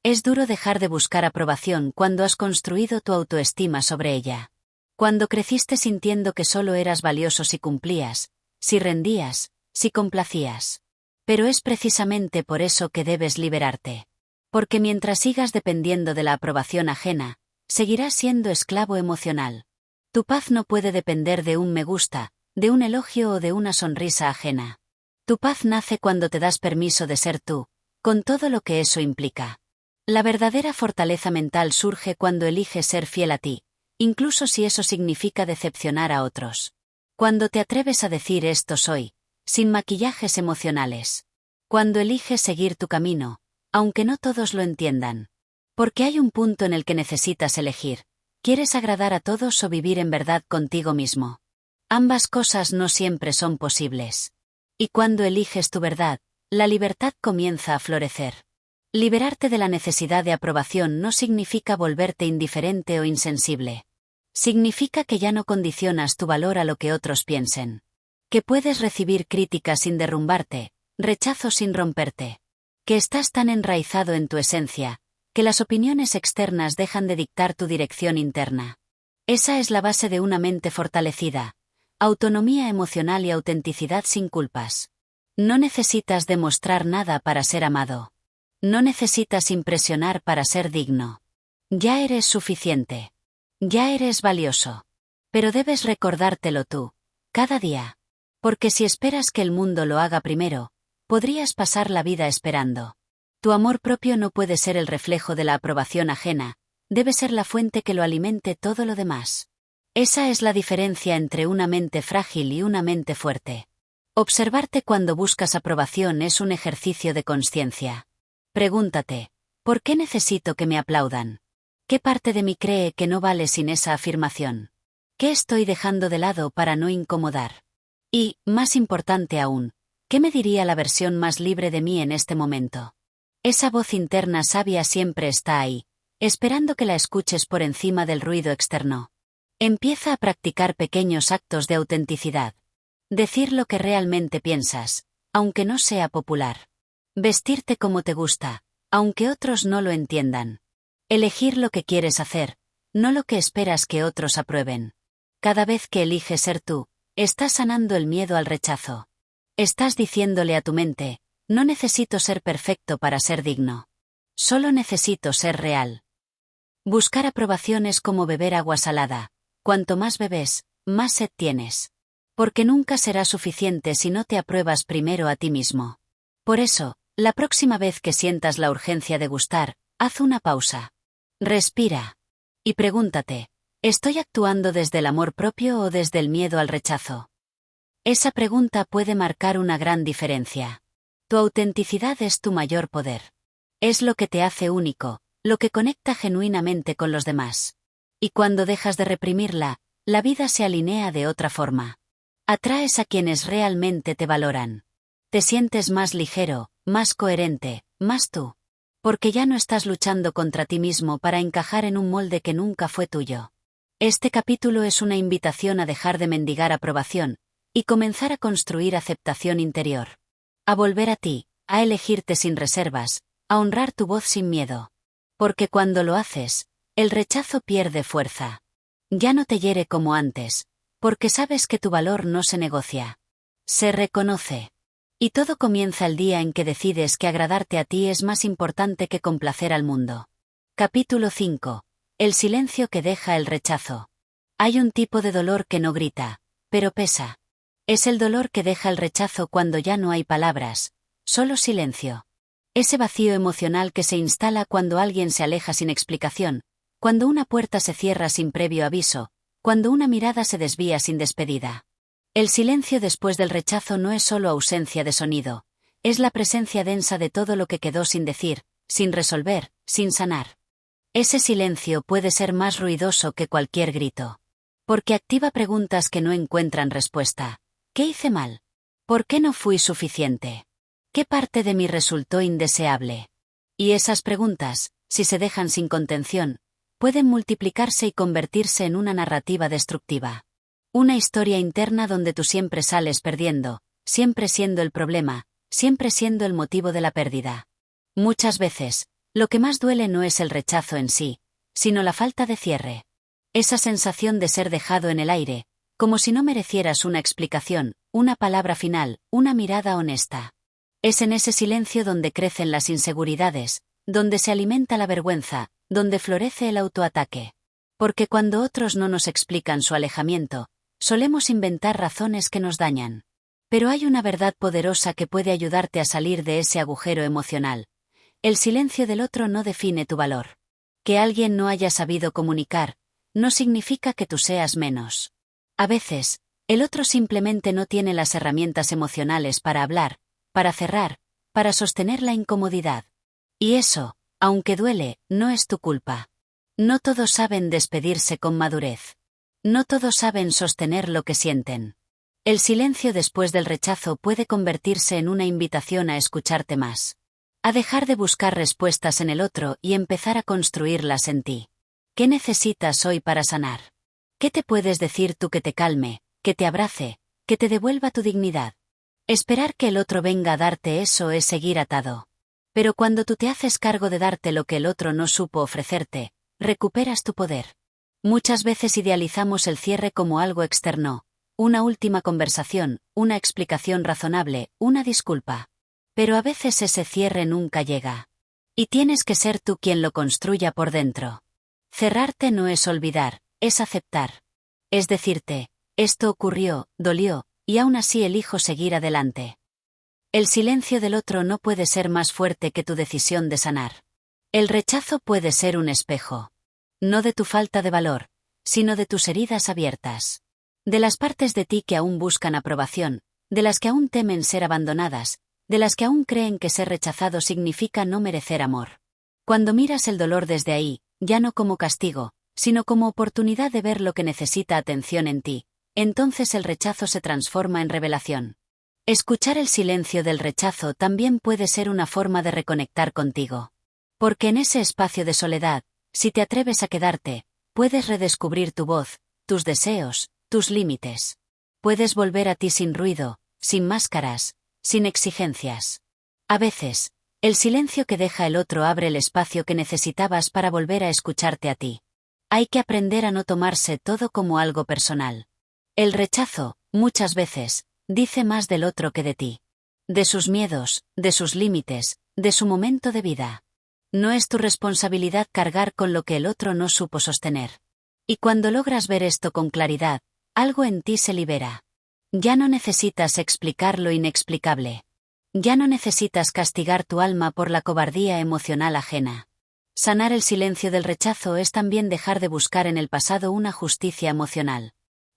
Es duro dejar de buscar aprobación cuando has construido tu autoestima sobre ella. Cuando creciste sintiendo que solo eras valioso si cumplías, si rendías, si complacías. Pero es precisamente por eso que debes liberarte. Porque mientras sigas dependiendo de la aprobación ajena, seguirás siendo esclavo emocional. Tu paz no puede depender de un me gusta, de un elogio o de una sonrisa ajena. Tu paz nace cuando te das permiso de ser tú, con todo lo que eso implica. La verdadera fortaleza mental surge cuando eliges ser fiel a ti, incluso si eso significa decepcionar a otros. Cuando te atreves a decir esto soy, sin maquillajes emocionales. Cuando eliges seguir tu camino, aunque no todos lo entiendan. Porque hay un punto en el que necesitas elegir. ¿Quieres agradar a todos o vivir en verdad contigo mismo? Ambas cosas no siempre son posibles. Y cuando eliges tu verdad, la libertad comienza a florecer. Liberarte de la necesidad de aprobación no significa volverte indiferente o insensible. Significa que ya no condicionas tu valor a lo que otros piensen. Que puedes recibir críticas sin derrumbarte, rechazo sin romperte. Que estás tan enraizado en tu esencia, que las opiniones externas dejan de dictar tu dirección interna. Esa es la base de una mente fortalecida. Autonomía emocional y autenticidad sin culpas. No necesitas demostrar nada para ser amado. No necesitas impresionar para ser digno. Ya eres suficiente. Ya eres valioso. Pero debes recordártelo tú, cada día. Porque si esperas que el mundo lo haga primero, podrías pasar la vida esperando. Tu amor propio no puede ser el reflejo de la aprobación ajena, debe ser la fuente que lo alimente todo lo demás. Esa es la diferencia entre una mente frágil y una mente fuerte. Observarte cuando buscas aprobación es un ejercicio de consciencia. Pregúntate, ¿por qué necesito que me aplaudan? ¿Qué parte de mí cree que no vale sin esa afirmación? ¿Qué estoy dejando de lado para no incomodar? Y, más importante aún, ¿qué me diría la versión más libre de mí en este momento? Esa voz interna sabia siempre está ahí, esperando que la escuches por encima del ruido externo. Empieza a practicar pequeños actos de autenticidad. Decir lo que realmente piensas, aunque no sea popular. Vestirte como te gusta, aunque otros no lo entiendan. Elegir lo que quieres hacer, no lo que esperas que otros aprueben. Cada vez que eliges ser tú, estás sanando el miedo al rechazo. Estás diciéndole a tu mente, no necesito ser perfecto para ser digno. Solo necesito ser real. Buscar aprobación es como beber agua salada. Cuanto más bebes, más sed tienes. Porque nunca será suficiente si no te apruebas primero a ti mismo. Por eso, la próxima vez que sientas la urgencia de gustar, haz una pausa. Respira. Y pregúntate, ¿estoy actuando desde el amor propio o desde el miedo al rechazo? Esa pregunta puede marcar una gran diferencia. Tu autenticidad es tu mayor poder. Es lo que te hace único, lo que conecta genuinamente con los demás. Y cuando dejas de reprimirla, la vida se alinea de otra forma. Atraes a quienes realmente te valoran. Te sientes más ligero, más coherente, más tú. Porque ya no estás luchando contra ti mismo para encajar en un molde que nunca fue tuyo. Este capítulo es una invitación a dejar de mendigar aprobación, y comenzar a construir aceptación interior. A volver a ti, a elegirte sin reservas, a honrar tu voz sin miedo. Porque cuando lo haces, el rechazo pierde fuerza. Ya no te hiere como antes, porque sabes que tu valor no se negocia. Se reconoce. Y todo comienza el día en que decides que agradarte a ti es más importante que complacer al mundo. Capítulo 5. El silencio que deja el rechazo. Hay un tipo de dolor que no grita, pero pesa. Es el dolor que deja el rechazo cuando ya no hay palabras, solo silencio. Ese vacío emocional que se instala cuando alguien se aleja sin explicación, cuando una puerta se cierra sin previo aviso, cuando una mirada se desvía sin despedida. El silencio después del rechazo no es solo ausencia de sonido, es la presencia densa de todo lo que quedó sin decir, sin resolver, sin sanar. Ese silencio puede ser más ruidoso que cualquier grito. Porque activa preguntas que no encuentran respuesta. ¿Qué hice mal? ¿Por qué no fui suficiente? ¿Qué parte de mí resultó indeseable? Y esas preguntas, si se dejan sin contención, pueden multiplicarse y convertirse en una narrativa destructiva. Una historia interna donde tú siempre sales perdiendo, siempre siendo el problema, siempre siendo el motivo de la pérdida. Muchas veces, lo que más duele no es el rechazo en sí, sino la falta de cierre. Esa sensación de ser dejado en el aire, como si no merecieras una explicación, una palabra final, una mirada honesta. Es en ese silencio donde crecen las inseguridades, donde se alimenta la vergüenza, donde florece el autoataque. Porque cuando otros no nos explican su alejamiento, solemos inventar razones que nos dañan. Pero hay una verdad poderosa que puede ayudarte a salir de ese agujero emocional. El silencio del otro no define tu valor. Que alguien no haya sabido comunicar, no significa que tú seas menos. A veces, el otro simplemente no tiene las herramientas emocionales para hablar, para cerrar, para sostener la incomodidad. Y eso, aunque duele, no es tu culpa. No todos saben despedirse con madurez. No todos saben sostener lo que sienten. El silencio después del rechazo puede convertirse en una invitación a escucharte más. A dejar de buscar respuestas en el otro y empezar a construirlas en ti. ¿Qué necesitas hoy para sanar? ¿Qué te puedes decir tú que te calme, que te abrace, que te devuelva tu dignidad? Esperar que el otro venga a darte eso es seguir atado. Pero cuando tú te haces cargo de darte lo que el otro no supo ofrecerte, recuperas tu poder. Muchas veces idealizamos el cierre como algo externo, una última conversación, una explicación razonable, una disculpa. Pero a veces ese cierre nunca llega. Y tienes que ser tú quien lo construya por dentro. Cerrarte no es olvidar, es aceptar. Es decirte, esto ocurrió, dolió, y aún así elijo seguir adelante. El silencio del otro no puede ser más fuerte que tu decisión de sanar. El rechazo puede ser un espejo. No de tu falta de valor, sino de tus heridas abiertas. De las partes de ti que aún buscan aprobación, de las que aún temen ser abandonadas, de las que aún creen que ser rechazado significa no merecer amor. Cuando miras el dolor desde ahí, ya no como castigo, sino como oportunidad de ver lo que necesita atención en ti, entonces el rechazo se transforma en revelación. Escuchar el silencio del rechazo también puede ser una forma de reconectar contigo. Porque en ese espacio de soledad, si te atreves a quedarte, puedes redescubrir tu voz, tus deseos, tus límites. Puedes volver a ti sin ruido, sin máscaras, sin exigencias. A veces, el silencio que deja el otro abre el espacio que necesitabas para volver a escucharte a ti. Hay que aprender a no tomarse todo como algo personal. El rechazo, muchas veces, dice más del otro que de ti. De sus miedos, de sus límites, de su momento de vida. No es tu responsabilidad cargar con lo que el otro no supo sostener. Y cuando logras ver esto con claridad, algo en ti se libera. Ya no necesitas explicar lo inexplicable. Ya no necesitas castigar tu alma por la cobardía emocional ajena. Sanar el silencio del rechazo es también dejar de buscar en el pasado una justicia emocional.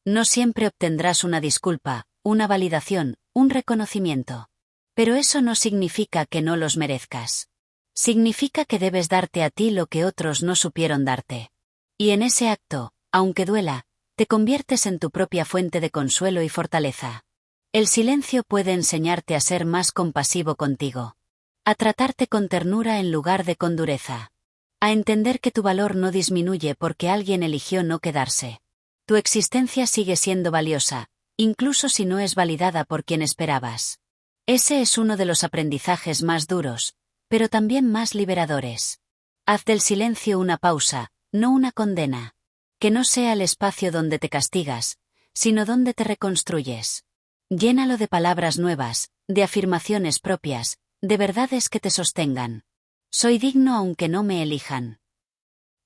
No siempre obtendrás una disculpa, una validación, un reconocimiento. Pero eso no significa que no los merezcas. Significa que debes darte a ti lo que otros no supieron darte. Y en ese acto, aunque duela, te conviertes en tu propia fuente de consuelo y fortaleza. El silencio puede enseñarte a ser más compasivo contigo. A tratarte con ternura en lugar de con dureza. A entender que tu valor no disminuye porque alguien eligió no quedarse. Tu existencia sigue siendo valiosa, incluso si no es validada por quien esperabas. Ese es uno de los aprendizajes más duros, pero también más liberadores. Haz del silencio una pausa, no una condena. Que no sea el espacio donde te castigas, sino donde te reconstruyes. Llénalo de palabras nuevas, de afirmaciones propias, de verdades que te sostengan. Soy digno aunque no me elijan.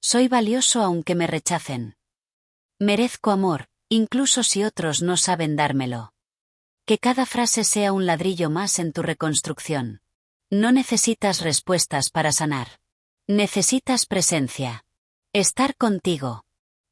Soy valioso aunque me rechacen. Merezco amor, incluso si otros no saben dármelo. Que cada frase sea un ladrillo más en tu reconstrucción. No necesitas respuestas para sanar. Necesitas presencia. Estar contigo.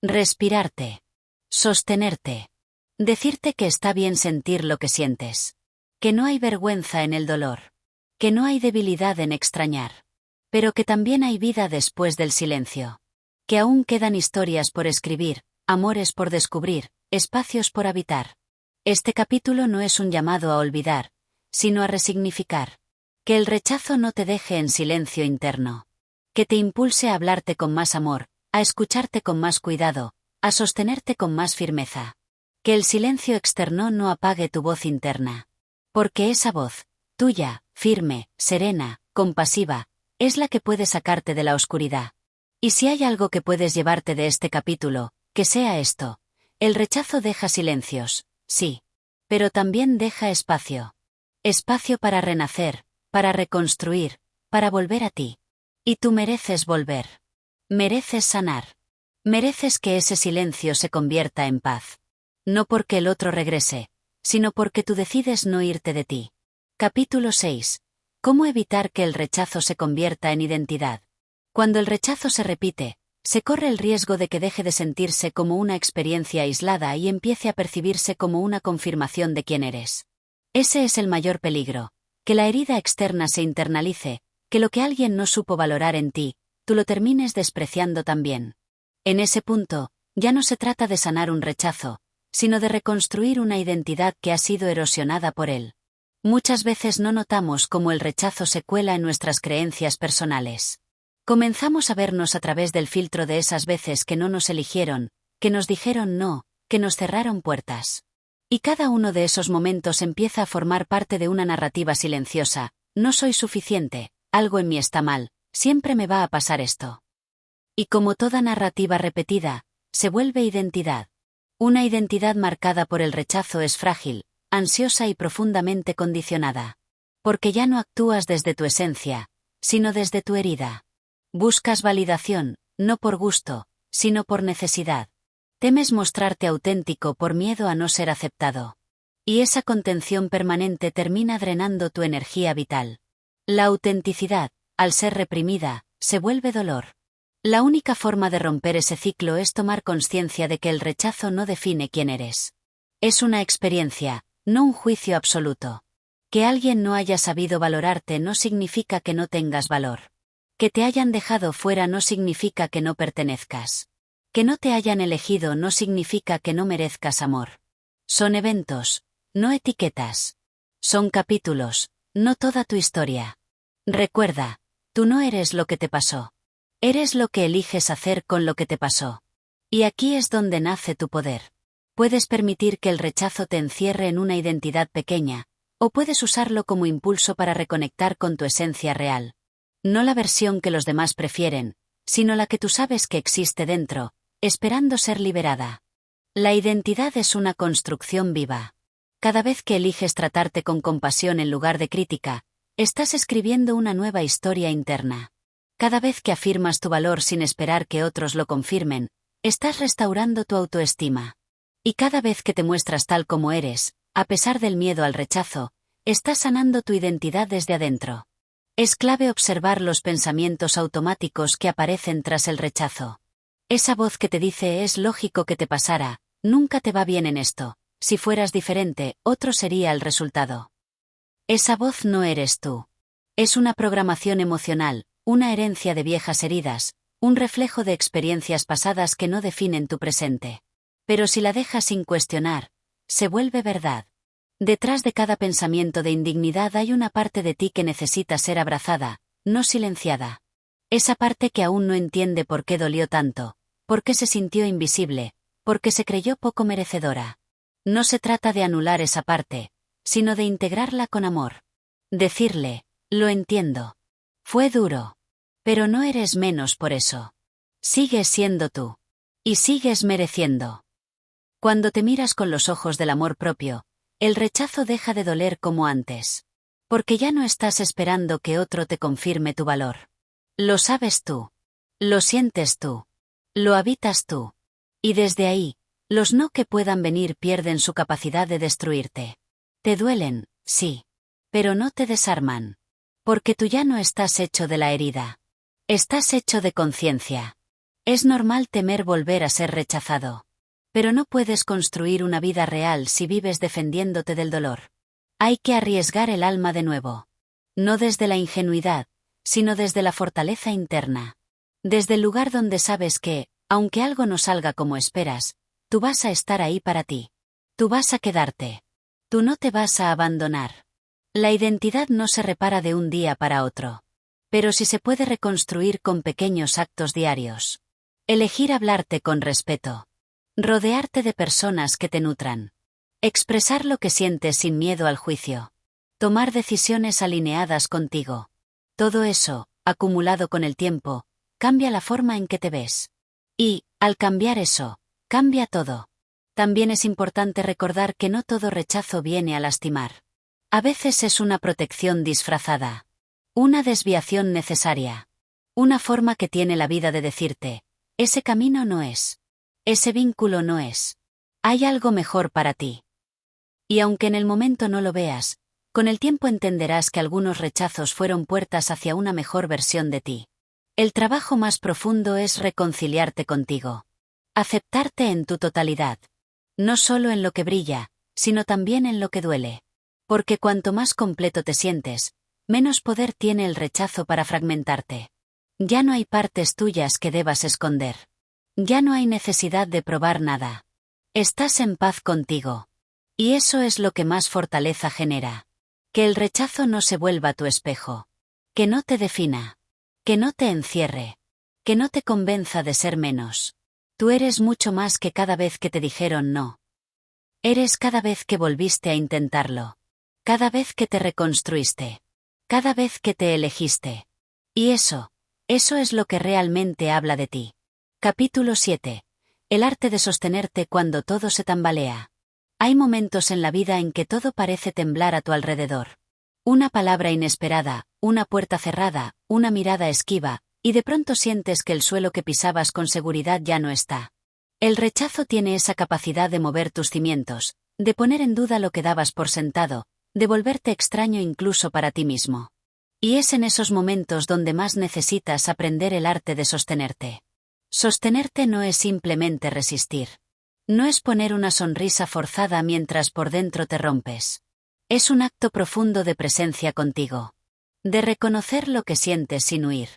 Respirarte. Sostenerte. Decirte que está bien sentir lo que sientes. Que no hay vergüenza en el dolor. Que no hay debilidad en extrañar. Pero que también hay vida después del silencio. Que aún quedan historias por escribir, amores por descubrir, espacios por habitar. Este capítulo no es un llamado a olvidar, sino a resignificar. Que el rechazo no te deje en silencio interno. Que te impulse a hablarte con más amor, a escucharte con más cuidado, a sostenerte con más firmeza. Que el silencio externo no apague tu voz interna. Porque esa voz, tuya, firme, serena, compasiva, es la que puede sacarte de la oscuridad. Y si hay algo que puedes llevarte de este capítulo, que sea esto. El rechazo deja silencios, sí. Pero también deja espacio. Espacio para renacer, para reconstruir, para volver a ti. Y tú mereces volver. Mereces sanar. Mereces que ese silencio se convierta en paz. No porque el otro regrese, sino porque tú decides no irte de ti. Capítulo 6. ¿Cómo evitar que el rechazo se convierta en identidad? Cuando el rechazo se repite, se corre el riesgo de que deje de sentirse como una experiencia aislada y empiece a percibirse como una confirmación de quién eres. Ese es el mayor peligro, que la herida externa se internalice, que lo que alguien no supo valorar en ti, tú lo termines despreciando también. En ese punto, ya no se trata de sanar un rechazo, sino de reconstruir una identidad que ha sido erosionada por él. Muchas veces no notamos cómo el rechazo se cuela en nuestras creencias personales. Comenzamos a vernos a través del filtro de esas veces que no nos eligieron, que nos dijeron no, que nos cerraron puertas. Y cada uno de esos momentos empieza a formar parte de una narrativa silenciosa: no soy suficiente, algo en mí está mal, siempre me va a pasar esto. Y como toda narrativa repetida, se vuelve identidad. Una identidad marcada por el rechazo es frágil, ansiosa y profundamente condicionada. Porque ya no actúas desde tu esencia, sino desde tu herida. Buscas validación, no por gusto, sino por necesidad. Temes mostrarte auténtico por miedo a no ser aceptado. Y esa contención permanente termina drenando tu energía vital. La autenticidad, al ser reprimida, se vuelve dolor. La única forma de romper ese ciclo es tomar conciencia de que el rechazo no define quién eres. Es una experiencia, no un juicio absoluto. Que alguien no haya sabido valorarte no significa que no tengas valor. Que te hayan dejado fuera no significa que no pertenezcas. Que no te hayan elegido no significa que no merezcas amor. Son eventos, no etiquetas. Son capítulos, no toda tu historia. Recuerda, tú no eres lo que te pasó. Eres lo que eliges hacer con lo que te pasó. Y aquí es donde nace tu poder. Puedes permitir que el rechazo te encierre en una identidad pequeña, o puedes usarlo como impulso para reconectar con tu esencia real. No la versión que los demás prefieren, sino la que tú sabes que existe dentro, esperando ser liberada. La identidad es una construcción viva. Cada vez que eliges tratarte con compasión en lugar de crítica, estás escribiendo una nueva historia interna. Cada vez que afirmas tu valor sin esperar que otros lo confirmen, estás restaurando tu autoestima. Y cada vez que te muestras tal como eres, a pesar del miedo al rechazo, estás sanando tu identidad desde adentro. Es clave observar los pensamientos automáticos que aparecen tras el rechazo. Esa voz que te dice: es lógico que te pasara, nunca te va bien en esto, si fueras diferente, otro sería el resultado. Esa voz no eres tú. Es una programación emocional, una herencia de viejas heridas, un reflejo de experiencias pasadas que no definen tu presente. Pero si la dejas sin cuestionar, se vuelve verdad. Detrás de cada pensamiento de indignidad hay una parte de ti que necesita ser abrazada, no silenciada. Esa parte que aún no entiende por qué dolió tanto, por qué se sintió invisible, por qué se creyó poco merecedora. No se trata de anular esa parte, sino de integrarla con amor. Decirle: lo entiendo. Fue duro. Pero no eres menos por eso. Sigues siendo tú. Y sigues mereciendo. Cuando te miras con los ojos del amor propio, el rechazo deja de doler como antes. Porque ya no estás esperando que otro te confirme tu valor. Lo sabes tú. Lo sientes tú. Lo habitas tú. Y desde ahí, los no que puedan venir pierden su capacidad de destruirte. Te duelen, sí. Pero no te desarman. Porque tú ya no estás hecho de la herida. Estás hecho de conciencia. Es normal temer volver a ser rechazado. Pero no puedes construir una vida real si vives defendiéndote del dolor. Hay que arriesgar el alma de nuevo. No desde la ingenuidad, sino desde la fortaleza interna. Desde el lugar donde sabes que, aunque algo no salga como esperas, tú vas a estar ahí para ti. Tú vas a quedarte. Tú no te vas a abandonar. La identidad no se repara de un día para otro. Pero sí se puede reconstruir con pequeños actos diarios. Elegir hablarte con respeto. Rodearte de personas que te nutran. Expresar lo que sientes sin miedo al juicio. Tomar decisiones alineadas contigo. Todo eso, acumulado con el tiempo, cambia la forma en que te ves. Y, al cambiar eso, cambia todo. También es importante recordar que no todo rechazo viene a lastimar. A veces es una protección disfrazada. Una desviación necesaria. Una forma que tiene la vida de decirte: ese camino no es. Ese vínculo no es. Hay algo mejor para ti. Y aunque en el momento no lo veas, Con el tiempo entenderás que algunos rechazos fueron puertas hacia una mejor versión de ti. El trabajo más profundo es reconciliarte contigo. Aceptarte en tu totalidad. No solo en lo que brilla, sino también en lo que duele. Porque cuanto más completo te sientes, menos poder tiene el rechazo para fragmentarte. Ya no hay partes tuyas que debas esconder. Ya no hay necesidad de probar nada. Estás en paz contigo. Y eso es lo que más fortaleza genera. Que el rechazo no se vuelva tu espejo. Que no te defina. Que no te encierre. Que no te convenza de ser menos. Tú eres mucho más que cada vez que te dijeron no. Eres cada vez que volviste a intentarlo. Cada vez que te reconstruiste. Cada vez que te elegiste. Y eso es lo que realmente habla de ti. Capítulo 7. El arte de sostenerte cuando todo se tambalea. Hay momentos en la vida en que todo parece temblar a tu alrededor. Una palabra inesperada, una puerta cerrada, una mirada esquiva, y de pronto sientes que el suelo que pisabas con seguridad ya no está. El rechazo tiene esa capacidad de mover tus cimientos, de poner en duda lo que dabas por sentado, de volverte extraño incluso para ti mismo. Y es en esos momentos donde más necesitas aprender el arte de sostenerte. Sostenerte no es simplemente resistir. No es poner una sonrisa forzada mientras por dentro te rompes. Es un acto profundo de presencia contigo. De reconocer lo que sientes sin huir.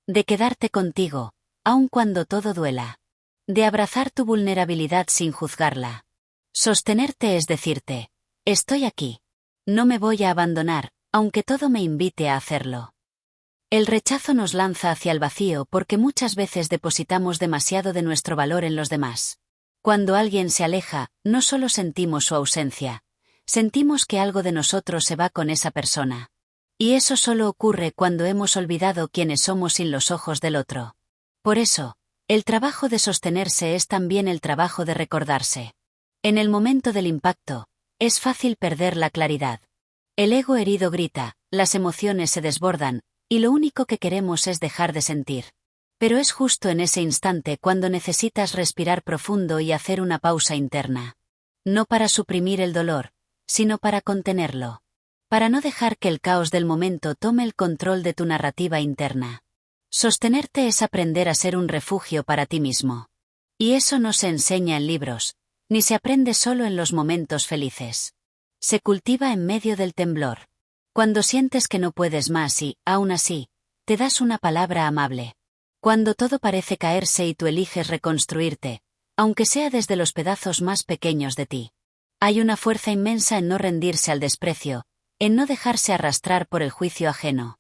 De quedarte contigo, aun cuando todo duela. De abrazar tu vulnerabilidad sin juzgarla. Sostenerte es decirte, estoy aquí. No me voy a abandonar, aunque todo me invite a hacerlo. El rechazo nos lanza hacia el vacío porque muchas veces depositamos demasiado de nuestro valor en los demás. Cuando alguien se aleja, no solo sentimos su ausencia, sentimos que algo de nosotros se va con esa persona. Y eso solo ocurre cuando hemos olvidado quiénes somos sin los ojos del otro. Por eso, el trabajo de sostenerse es también el trabajo de recordarse. En el momento del impacto, es fácil perder la claridad. El ego herido grita, las emociones se desbordan, y lo único que queremos es dejar de sentir. Pero es justo en ese instante cuando necesitas respirar profundo y hacer una pausa interna. No para suprimir el dolor, sino para contenerlo. Para no dejar que el caos del momento tome el control de tu narrativa interna. Sostenerte es aprender a ser un refugio para ti mismo. Y eso no se enseña en libros, ni se aprende solo en los momentos felices. Se cultiva en medio del temblor. Cuando sientes que no puedes más y, aún así, te das una palabra amable. Cuando todo parece caerse y tú eliges reconstruirte, aunque sea desde los pedazos más pequeños de ti. Hay una fuerza inmensa en no rendirse al desprecio, en no dejarse arrastrar por el juicio ajeno.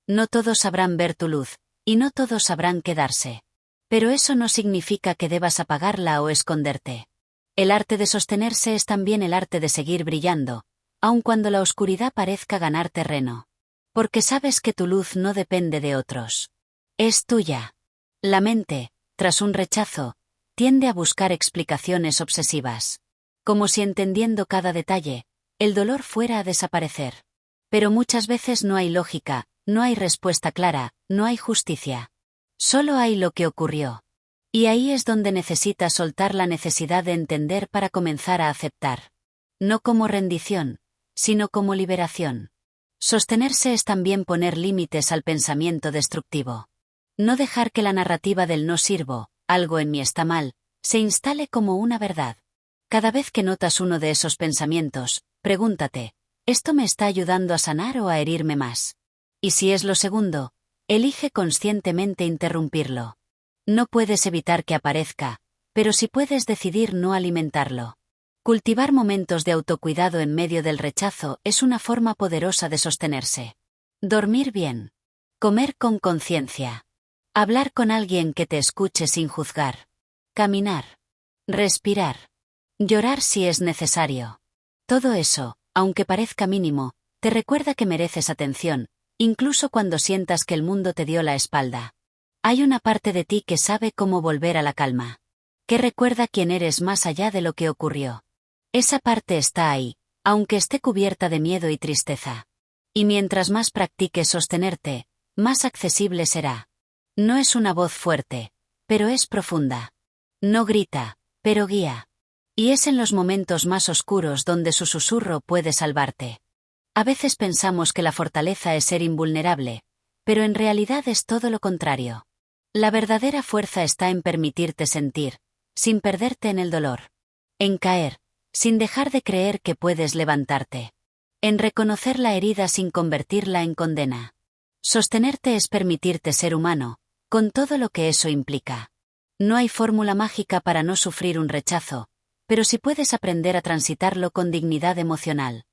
No todos sabrán ver tu luz, y no todos sabrán quedarse. Pero eso no significa que debas apagarla o esconderte. El arte de sostenerse es también el arte de seguir brillando, aun cuando la oscuridad parezca ganar terreno. Porque sabes que tu luz no depende de otros. Es tuya. La mente, tras un rechazo, tiende a buscar explicaciones obsesivas. Como si entendiendo cada detalle, el dolor fuera a desaparecer. Pero muchas veces no hay lógica, no hay respuesta clara, no hay justicia. Solo hay lo que ocurrió. Y ahí es donde necesitas soltar la necesidad de entender para comenzar a aceptar. No como rendición, sino como liberación. Sostenerse es también poner límites al pensamiento destructivo. No dejar que la narrativa del no sirvo, algo en mí está mal, se instale como una verdad. Cada vez que notas uno de esos pensamientos, pregúntate, ¿esto me está ayudando a sanar o a herirme más? Y si es lo segundo, elige conscientemente interrumpirlo. No puedes evitar que aparezca, pero sí puedes decidir no alimentarlo. Cultivar momentos de autocuidado en medio del rechazo es una forma poderosa de sostenerse. Dormir bien. Comer con conciencia. Hablar con alguien que te escuche sin juzgar. Caminar. Respirar. Llorar si es necesario. Todo eso, aunque parezca mínimo, te recuerda que mereces atención, incluso cuando sientas que el mundo te dio la espalda. Hay una parte de ti que sabe cómo volver a la calma. Que recuerda quién eres más allá de lo que ocurrió. Esa parte está ahí, aunque esté cubierta de miedo y tristeza. Y mientras más practiques sostenerte, más accesible será. No es una voz fuerte, pero es profunda. No grita, pero guía. Y es en los momentos más oscuros donde su susurro puede salvarte. A veces pensamos que la fortaleza es ser invulnerable, pero en realidad es todo lo contrario. La verdadera fuerza está en permitirte sentir, sin perderte en el dolor. En caer, sin dejar de creer que puedes levantarte. En reconocer la herida sin convertirla en condena. Sostenerte es permitirte ser humano, con todo lo que eso implica. No hay fórmula mágica para no sufrir un rechazo, pero sí puedes aprender a transitarlo con dignidad emocional.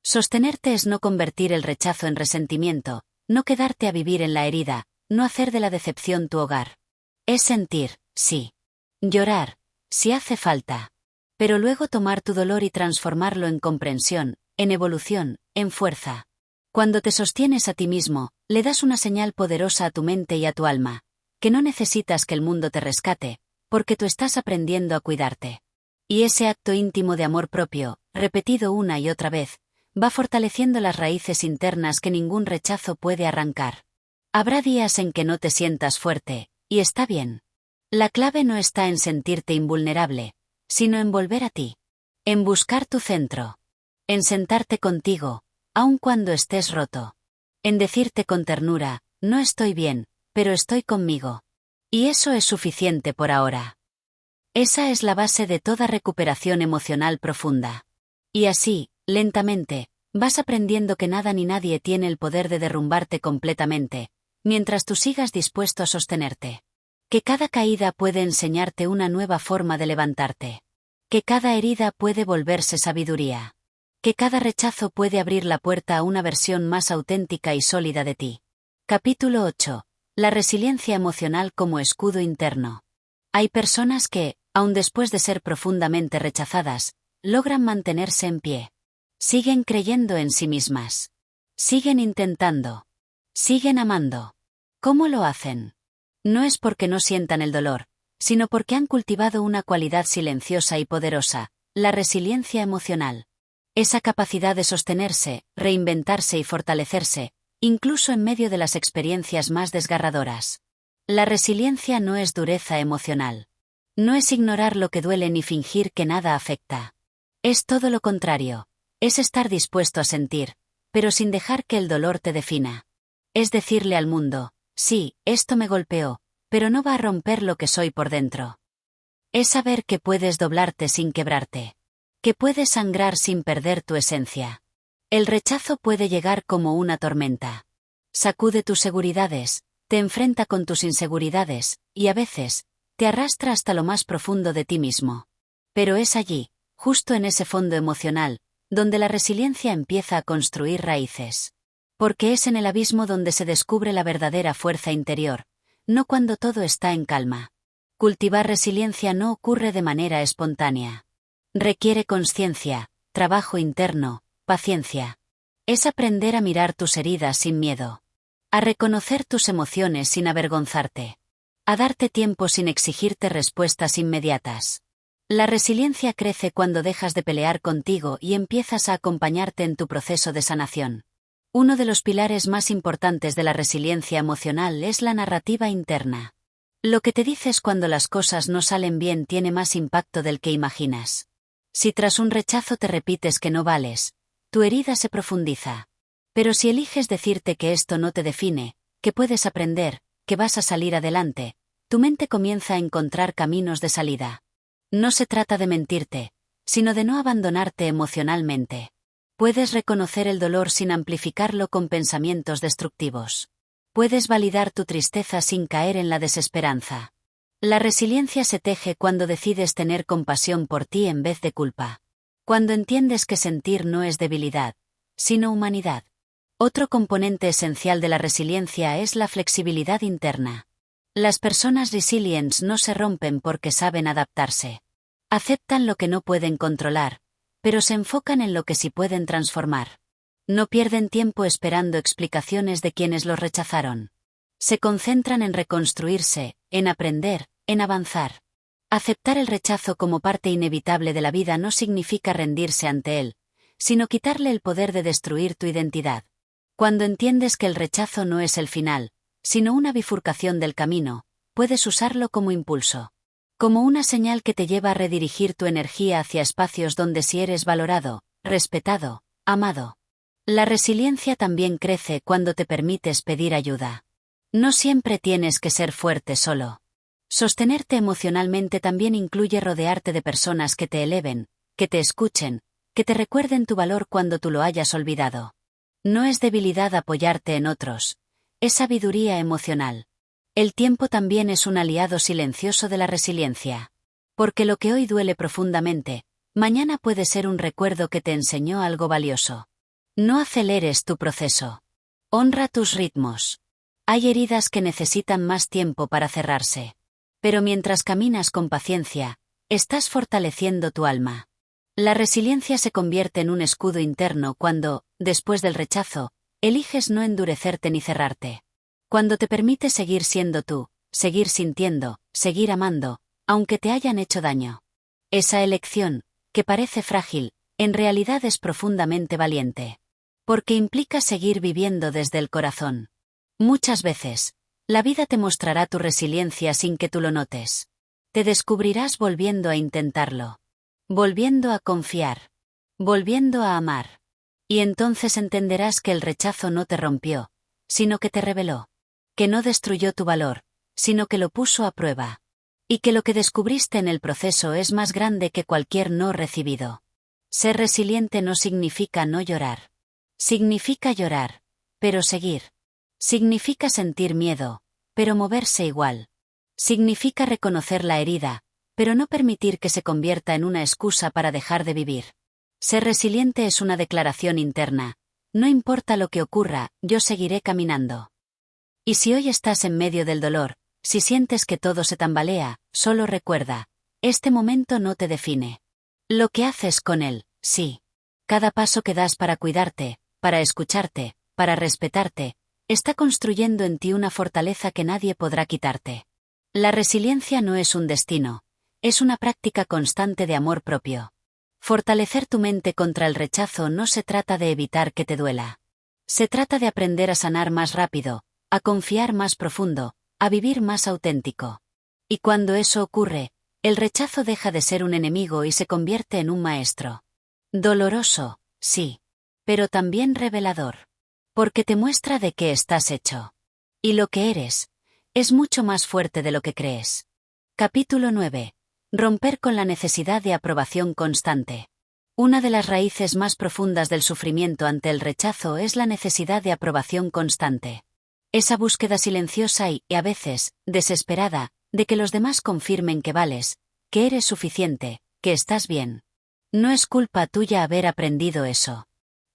Sostenerte es no convertir el rechazo en resentimiento, no quedarte a vivir en la herida, no hacer de la decepción tu hogar. Es sentir, sí. Llorar, si hace falta. Pero luego tomar tu dolor y transformarlo en comprensión, en evolución, en fuerza. Cuando te sostienes a ti mismo, le das una señal poderosa a tu mente y a tu alma, que no necesitas que el mundo te rescate, porque tú estás aprendiendo a cuidarte. Y ese acto íntimo de amor propio, repetido una y otra vez, va fortaleciendo las raíces internas que ningún rechazo puede arrancar. Habrá días en que no te sientas fuerte, y está bien. La clave no está en sentirte invulnerable, sino en volver a ti. En buscar tu centro. En sentarte contigo, aun cuando estés roto. En decirte con ternura, no estoy bien, pero estoy conmigo. Y eso es suficiente por ahora. Esa es la base de toda recuperación emocional profunda. Y así, lentamente, vas aprendiendo que nada ni nadie tiene el poder de derrumbarte completamente, mientras tú sigas dispuesto a sostenerte. Que cada caída puede enseñarte una nueva forma de levantarte. Que cada herida puede volverse sabiduría. Que cada rechazo puede abrir la puerta a una versión más auténtica y sólida de ti. Capítulo 8. La resiliencia emocional como escudo interno. Hay personas que, aun después de ser profundamente rechazadas, logran mantenerse en pie. Siguen creyendo en sí mismas. Siguen intentando. Siguen amando. ¿Cómo lo hacen? No es porque no sientan el dolor, sino porque han cultivado una cualidad silenciosa y poderosa, la resiliencia emocional. Esa capacidad de sostenerse, reinventarse y fortalecerse, incluso en medio de las experiencias más desgarradoras. La resiliencia no es dureza emocional. No es ignorar lo que duele ni fingir que nada afecta. Es todo lo contrario. Es estar dispuesto a sentir, pero sin dejar que el dolor te defina. Es decirle al mundo, sí, esto me golpeó, pero no va a romper lo que soy por dentro. Es saber que puedes doblarte sin quebrarte. Que puedes sangrar sin perder tu esencia. El rechazo puede llegar como una tormenta. Sacude tus seguridades, te enfrenta con tus inseguridades, y a veces, te arrastra hasta lo más profundo de ti mismo. Pero es allí, justo en ese fondo emocional, donde la resiliencia empieza a construir raíces. Porque es en el abismo donde se descubre la verdadera fuerza interior, no cuando todo está en calma. Cultivar resiliencia no ocurre de manera espontánea. Requiere consciencia, trabajo interno, paciencia. Es aprender a mirar tus heridas sin miedo. A reconocer tus emociones sin avergonzarte. A darte tiempo sin exigirte respuestas inmediatas. La resiliencia crece cuando dejas de pelear contigo y empiezas a acompañarte en tu proceso de sanación. Uno de los pilares más importantes de la resiliencia emocional es la narrativa interna. Lo que te dices cuando las cosas no salen bien tiene más impacto del que imaginas. Si tras un rechazo te repites que no vales, tu herida se profundiza. Pero si eliges decirte que esto no te define, que puedes aprender, que vas a salir adelante, tu mente comienza a encontrar caminos de salida. No se trata de mentirte, sino de no abandonarte emocionalmente. Puedes reconocer el dolor sin amplificarlo con pensamientos destructivos. Puedes validar tu tristeza sin caer en la desesperanza. La resiliencia se teje cuando decides tener compasión por ti en vez de culpa. Cuando entiendes que sentir no es debilidad, sino humanidad. Otro componente esencial de la resiliencia es la flexibilidad interna. Las personas resilientes no se rompen porque saben adaptarse. Aceptan lo que no pueden controlar, pero se enfocan en lo que sí pueden transformar. No pierden tiempo esperando explicaciones de quienes los rechazaron. Se concentran en reconstruirse, en aprender, en avanzar. Aceptar el rechazo como parte inevitable de la vida no significa rendirse ante él, sino quitarle el poder de destruir tu identidad. Cuando entiendes que el rechazo no es el final, sino una bifurcación del camino, puedes usarlo como impulso. Como una señal que te lleva a redirigir tu energía hacia espacios donde sí eres valorado, respetado, amado. La resiliencia también crece cuando te permites pedir ayuda. No siempre tienes que ser fuerte solo. Sostenerte emocionalmente también incluye rodearte de personas que te eleven, que te escuchen, que te recuerden tu valor cuando tú lo hayas olvidado. No es debilidad apoyarte en otros, es sabiduría emocional. El tiempo también es un aliado silencioso de la resiliencia. Porque lo que hoy duele profundamente, mañana puede ser un recuerdo que te enseñó algo valioso. No aceleres tu proceso. Honra tus ritmos. Hay heridas que necesitan más tiempo para cerrarse. Pero mientras caminas con paciencia, estás fortaleciendo tu alma. La resiliencia se convierte en un escudo interno cuando, después del rechazo, eliges no endurecerte ni cerrarte. Cuando te permites seguir siendo tú, seguir sintiendo, seguir amando, aunque te hayan hecho daño. Esa elección, que parece frágil, en realidad es profundamente valiente. Porque implica seguir viviendo desde el corazón. Muchas veces, la vida te mostrará tu resiliencia sin que tú lo notes. Te descubrirás volviendo a intentarlo. Volviendo a confiar. Volviendo a amar. Y entonces entenderás que el rechazo no te rompió, sino que te reveló. Que no destruyó tu valor, sino que lo puso a prueba. Y que lo que descubriste en el proceso es más grande que cualquier no recibido. Ser resiliente no significa no llorar. Significa llorar, pero seguir. Significa sentir miedo, pero moverse igual. Significa reconocer la herida, pero no permitir que se convierta en una excusa para dejar de vivir. Ser resiliente es una declaración interna. No importa lo que ocurra, yo seguiré caminando. Y si hoy estás en medio del dolor, si sientes que todo se tambalea, solo recuerda, este momento no te define. Lo que haces con él, sí. Cada paso que das para cuidarte, para escucharte, para respetarte, está construyendo en ti una fortaleza que nadie podrá quitarte. La resiliencia no es un destino, es una práctica constante de amor propio. Fortalecer tu mente contra el rechazo no se trata de evitar que te duela. Se trata de aprender a sanar más rápido, a confiar más profundo, a vivir más auténtico. Y cuando eso ocurre, el rechazo deja de ser un enemigo y se convierte en un maestro. Doloroso, sí. Pero también revelador. Porque te muestra de qué estás hecho. Y lo que eres, es mucho más fuerte de lo que crees. Capítulo 9. Romper con la necesidad de aprobación constante. Una de las raíces más profundas del sufrimiento ante el rechazo es la necesidad de aprobación constante. Esa búsqueda silenciosa y, a veces, desesperada, de que los demás confirmen que vales, que eres suficiente, que estás bien. No es culpa tuya haber aprendido eso.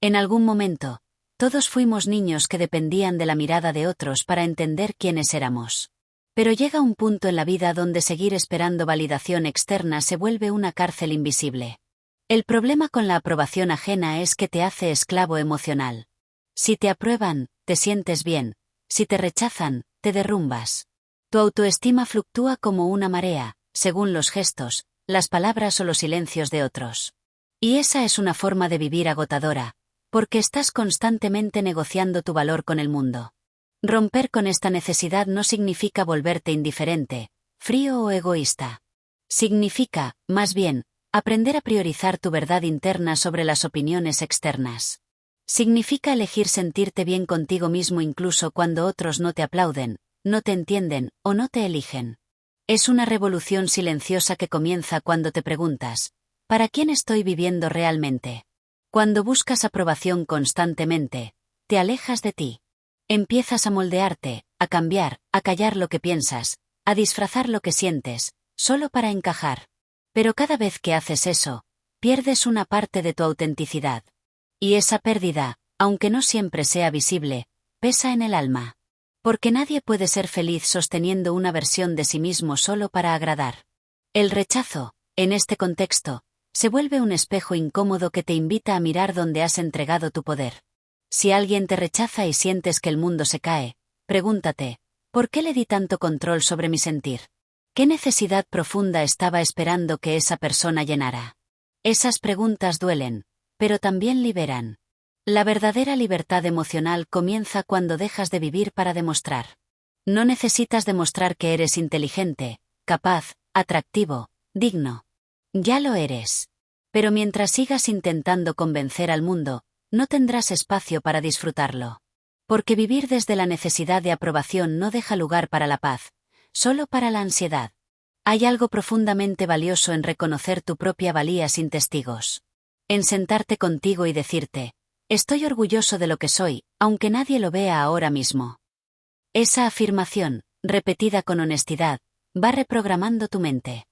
En algún momento, todos fuimos niños que dependían de la mirada de otros para entender quiénes éramos. Pero llega un punto en la vida donde seguir esperando validación externa se vuelve una cárcel invisible. El problema con la aprobación ajena es que te hace esclavo emocional. Si te aprueban, te sientes bien. Si te rechazan, te derrumbas. Tu autoestima fluctúa como una marea, según los gestos, las palabras o los silencios de otros. Y esa es una forma de vivir agotadora, porque estás constantemente negociando tu valor con el mundo. Romper con esta necesidad no significa volverte indiferente, frío o egoísta. Significa, más bien, aprender a priorizar tu verdad interna sobre las opiniones externas. Significa elegir sentirte bien contigo mismo incluso cuando otros no te aplauden, no te entienden o no te eligen. Es una revolución silenciosa que comienza cuando te preguntas, ¿para quién estoy viviendo realmente? Cuando buscas aprobación constantemente, te alejas de ti. Empiezas a moldearte, a cambiar, a callar lo que piensas, a disfrazar lo que sientes, solo para encajar. Pero cada vez que haces eso, pierdes una parte de tu autenticidad. Y esa pérdida, aunque no siempre sea visible, pesa en el alma. Porque nadie puede ser feliz sosteniendo una versión de sí mismo solo para agradar. El rechazo, en este contexto, se vuelve un espejo incómodo que te invita a mirar dónde has entregado tu poder. Si alguien te rechaza y sientes que el mundo se cae, pregúntate, ¿por qué le di tanto control sobre mi sentir? ¿Qué necesidad profunda estaba esperando que esa persona llenara? Esas preguntas duelen, pero también liberan. La verdadera libertad emocional comienza cuando dejas de vivir para demostrar. No necesitas demostrar que eres inteligente, capaz, atractivo, digno. Ya lo eres. Pero mientras sigas intentando convencer al mundo, no tendrás espacio para disfrutarlo. Porque vivir desde la necesidad de aprobación no deja lugar para la paz, solo para la ansiedad. Hay algo profundamente valioso en reconocer tu propia valía sin testigos. En sentarte contigo y decirte, estoy orgulloso de lo que soy, aunque nadie lo vea ahora mismo. Esa afirmación, repetida con honestidad, va reprogramando tu mente.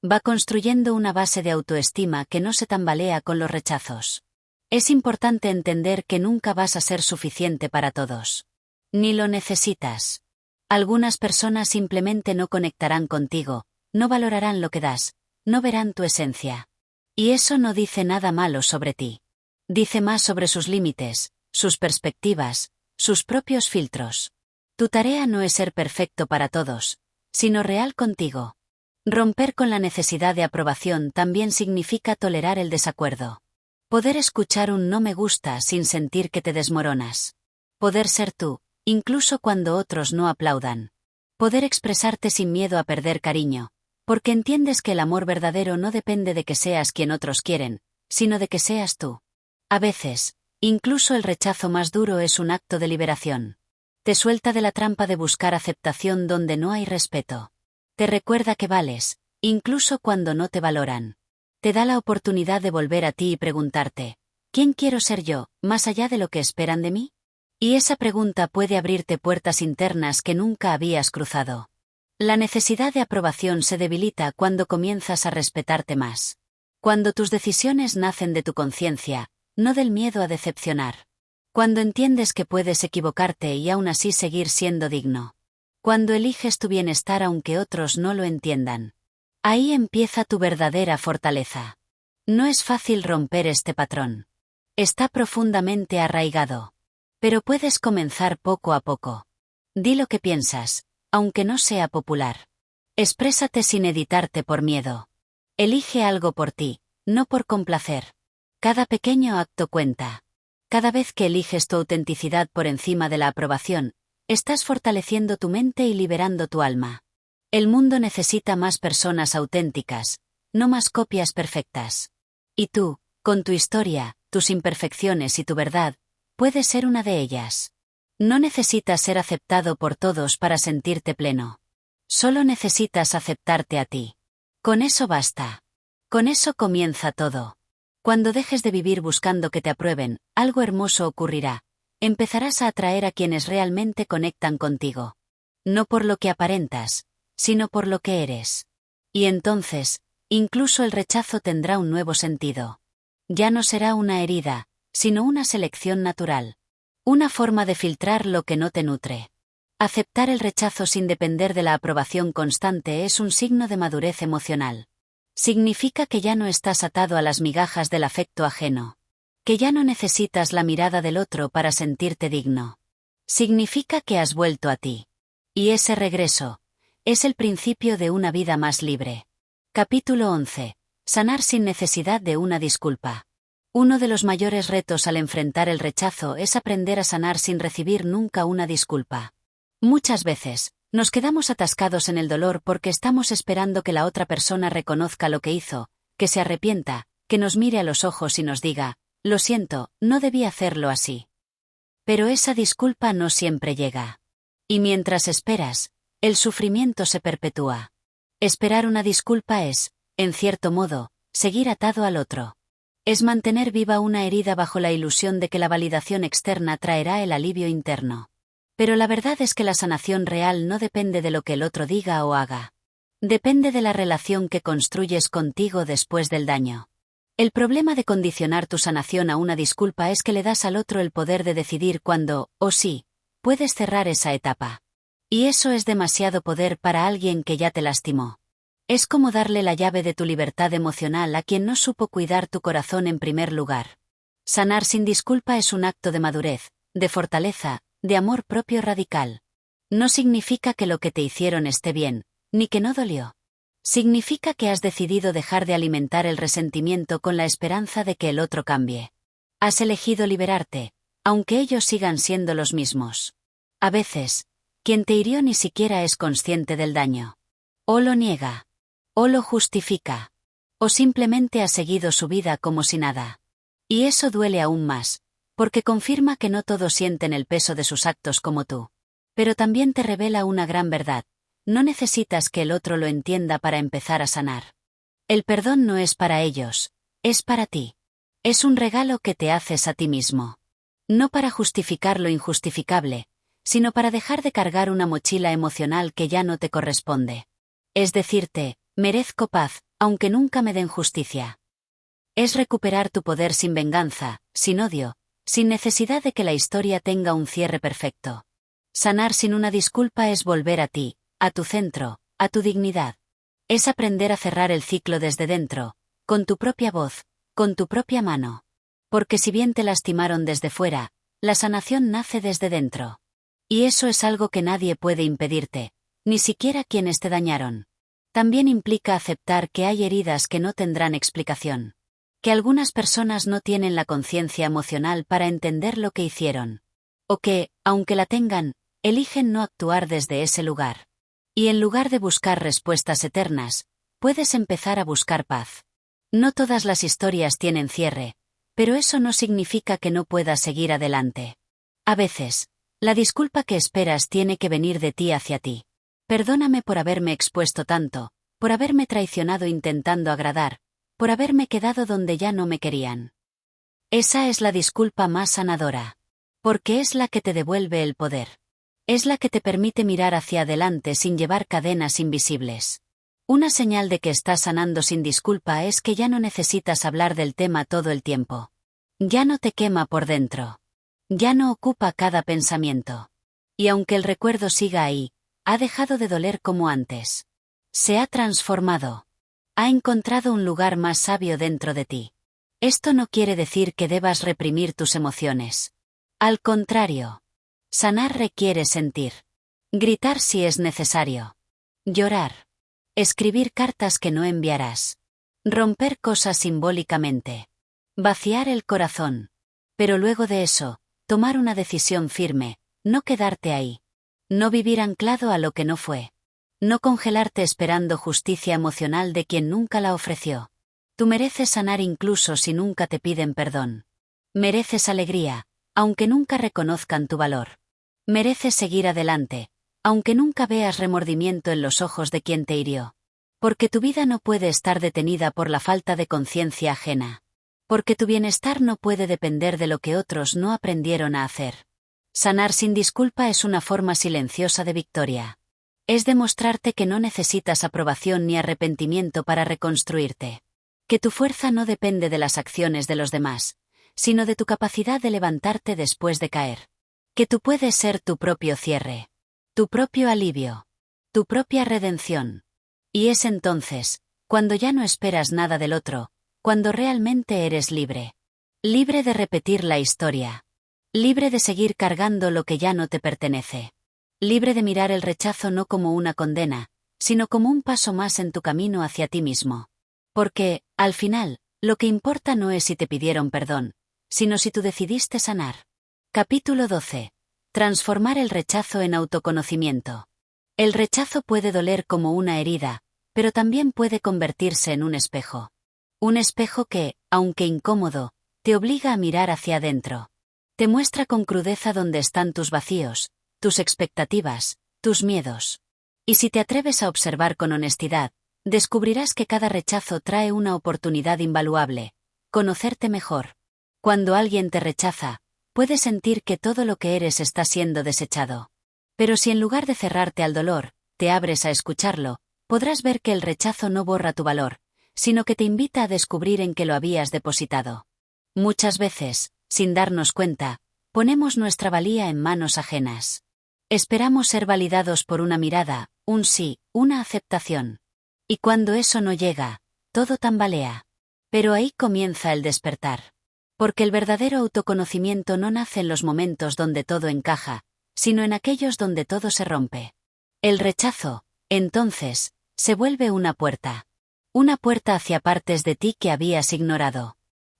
Va construyendo una base de autoestima que no se tambalea con los rechazos. Es importante entender que nunca vas a ser suficiente para todos. Ni lo necesitas. Algunas personas simplemente no conectarán contigo, no valorarán lo que das, no verán tu esencia. Y eso no dice nada malo sobre ti. Dice más sobre sus límites, sus perspectivas, sus propios filtros. Tu tarea no es ser perfecto para todos, sino real contigo. Romper con la necesidad de aprobación también significa tolerar el desacuerdo. Poder escuchar un no me gusta sin sentir que te desmoronas. Poder ser tú, incluso cuando otros no aplaudan. Poder expresarte sin miedo a perder cariño, porque entiendes que el amor verdadero no depende de que seas quien otros quieren, sino de que seas tú. A veces, incluso el rechazo más duro es un acto de liberación. Te suelta de la trampa de buscar aceptación donde no hay respeto. Te recuerda que vales, incluso cuando no te valoran. Te da la oportunidad de volver a ti y preguntarte, ¿quién quiero ser yo, más allá de lo que esperan de mí? Y esa pregunta puede abrirte puertas internas que nunca habías cruzado. La necesidad de aprobación se debilita cuando comienzas a respetarte más. Cuando tus decisiones nacen de tu conciencia, no del miedo a decepcionar. Cuando entiendes que puedes equivocarte y aún así seguir siendo digno. Cuando eliges tu bienestar aunque otros no lo entiendan. Ahí empieza tu verdadera fortaleza. No es fácil romper este patrón. Está profundamente arraigado. Pero puedes comenzar poco a poco. Di lo que piensas, aunque no sea popular. Exprésate sin editarte por miedo. Elige algo por ti, no por complacer. Cada pequeño acto cuenta. Cada vez que eliges tu autenticidad por encima de la aprobación, estás fortaleciendo tu mente y liberando tu alma. El mundo necesita más personas auténticas, no más copias perfectas. Y tú, con tu historia, tus imperfecciones y tu verdad, puedes ser una de ellas. No necesitas ser aceptado por todos para sentirte pleno. Solo necesitas aceptarte a ti. Con eso basta. Con eso comienza todo. Cuando dejes de vivir buscando que te aprueben, algo hermoso ocurrirá. Empezarás a atraer a quienes realmente conectan contigo. No por lo que aparentas, sino por lo que eres. Y entonces, incluso el rechazo tendrá un nuevo sentido. Ya no será una herida, sino una selección natural. Una forma de filtrar lo que no te nutre. Aceptar el rechazo sin depender de la aprobación constante es un signo de madurez emocional. Significa que ya no estás atado a las migajas del afecto ajeno. Que ya no necesitas la mirada del otro para sentirte digno. Significa que has vuelto a ti. Y ese regreso es el principio de una vida más libre. Capítulo 11. Sanar sin necesidad de una disculpa. Uno de los mayores retos al enfrentar el rechazo es aprender a sanar sin recibir nunca una disculpa. Muchas veces, nos quedamos atascados en el dolor porque estamos esperando que la otra persona reconozca lo que hizo, que se arrepienta, que nos mire a los ojos y nos diga, lo siento, no debí hacerlo así. Pero esa disculpa no siempre llega. Y mientras esperas, el sufrimiento se perpetúa. Esperar una disculpa es, en cierto modo, seguir atado al otro. Es mantener viva una herida bajo la ilusión de que la validación externa traerá el alivio interno. Pero la verdad es que la sanación real no depende de lo que el otro diga o haga. Depende de la relación que construyes contigo después del daño. El problema de condicionar tu sanación a una disculpa es que le das al otro el poder de decidir cuándo, o si, puedes cerrar esa etapa. Y eso es demasiado poder para alguien que ya te lastimó. Es como darle la llave de tu libertad emocional a quien no supo cuidar tu corazón en primer lugar. Sanar sin disculpa es un acto de madurez, de fortaleza, de amor propio radical. No significa que lo que te hicieron esté bien, ni que no dolió. Significa que has decidido dejar de alimentar el resentimiento con la esperanza de que el otro cambie. Has elegido liberarte, aunque ellos sigan siendo los mismos. A veces, quien te hirió ni siquiera es consciente del daño. O lo niega. O lo justifica. O simplemente ha seguido su vida como si nada. Y eso duele aún más, Porque confirma que no todos sienten el peso de sus actos como tú. Pero también te revela una gran verdad: no necesitas que el otro lo entienda para empezar a sanar. El perdón no es para ellos, es para ti. Es un regalo que te haces a ti mismo. No para justificar lo injustificable, sino para dejar de cargar una mochila emocional que ya no te corresponde. Es decirte, merezco paz, aunque nunca me den justicia. Es recuperar tu poder sin venganza, sin odio, sin necesidad de que la historia tenga un cierre perfecto. Sanar sin una disculpa es volver a ti, a tu centro, a tu dignidad. Es aprender a cerrar el ciclo desde dentro, con tu propia voz, con tu propia mano. Porque si bien te lastimaron desde fuera, la sanación nace desde dentro. Y eso es algo que nadie puede impedirte, ni siquiera quienes te dañaron. También implica aceptar que hay heridas que no tendrán explicación. Que algunas personas no tienen la conciencia emocional para entender lo que hicieron. O que, aunque la tengan, eligen no actuar desde ese lugar. Y en lugar de buscar respuestas eternas, puedes empezar a buscar paz. No todas las historias tienen cierre, pero eso no significa que no puedas seguir adelante. A veces, la disculpa que esperas tiene que venir de ti hacia ti. Perdóname por haberme expuesto tanto, por haberme traicionado intentando agradar, por haberme quedado donde ya no me querían. Esa es la disculpa más sanadora. Porque es la que te devuelve el poder. Es la que te permite mirar hacia adelante sin llevar cadenas invisibles. Una señal de que estás sanando sin disculpa es que ya no necesitas hablar del tema todo el tiempo. Ya no te quema por dentro. Ya no ocupa cada pensamiento. Y aunque el recuerdo siga ahí, ha dejado de doler como antes. Se ha transformado. Ha encontrado un lugar más sabio dentro de ti. Esto no quiere decir que debas reprimir tus emociones. Al contrario. Sanar requiere sentir. Gritar si es necesario. Llorar. Escribir cartas que no enviarás. Romper cosas simbólicamente. Vaciar el corazón. Pero luego de eso, tomar una decisión firme, no quedarte ahí. No vivir anclado a lo que no fue. No congelarte esperando justicia emocional de quien nunca la ofreció. Tú mereces sanar incluso si nunca te piden perdón. Mereces alegría, aunque nunca reconozcan tu valor. Mereces seguir adelante, aunque nunca veas remordimiento en los ojos de quien te hirió. Porque tu vida no puede estar detenida por la falta de conciencia ajena. Porque tu bienestar no puede depender de lo que otros no aprendieron a hacer. Sanar sin disculpa es una forma silenciosa de victoria. Es demostrarte que no necesitas aprobación ni arrepentimiento para reconstruirte. Que tu fuerza no depende de las acciones de los demás, sino de tu capacidad de levantarte después de caer. Que tú puedes ser tu propio cierre. Tu propio alivio. Tu propia redención. Y es entonces, cuando ya no esperas nada del otro, cuando realmente eres libre. Libre de repetir la historia. Libre de seguir cargando lo que ya no te pertenece. Libre de mirar el rechazo no como una condena, sino como un paso más en tu camino hacia ti mismo. Porque, al final, lo que importa no es si te pidieron perdón, sino si tú decidiste sanar. Capítulo 12. Transformar el rechazo en autoconocimiento. El rechazo puede doler como una herida, pero también puede convertirse en un espejo. Un espejo que, aunque incómodo, te obliga a mirar hacia adentro. Te muestra con crudeza dónde están tus vacíos, tus expectativas, tus miedos. Y si te atreves a observar con honestidad, descubrirás que cada rechazo trae una oportunidad invaluable: conocerte mejor. Cuando alguien te rechaza, puedes sentir que todo lo que eres está siendo desechado. Pero si en lugar de cerrarte al dolor, te abres a escucharlo, podrás ver que el rechazo no borra tu valor, sino que te invita a descubrir en qué lo habías depositado. Muchas veces, sin darnos cuenta, ponemos nuestra valía en manos ajenas. Esperamos ser validados por una mirada, un sí, una aceptación. Y cuando eso no llega, todo tambalea. Pero ahí comienza el despertar. Porque el verdadero autoconocimiento no nace en los momentos donde todo encaja, sino en aquellos donde todo se rompe. El rechazo, entonces, se vuelve una puerta. Una puerta hacia partes de ti que habías ignorado.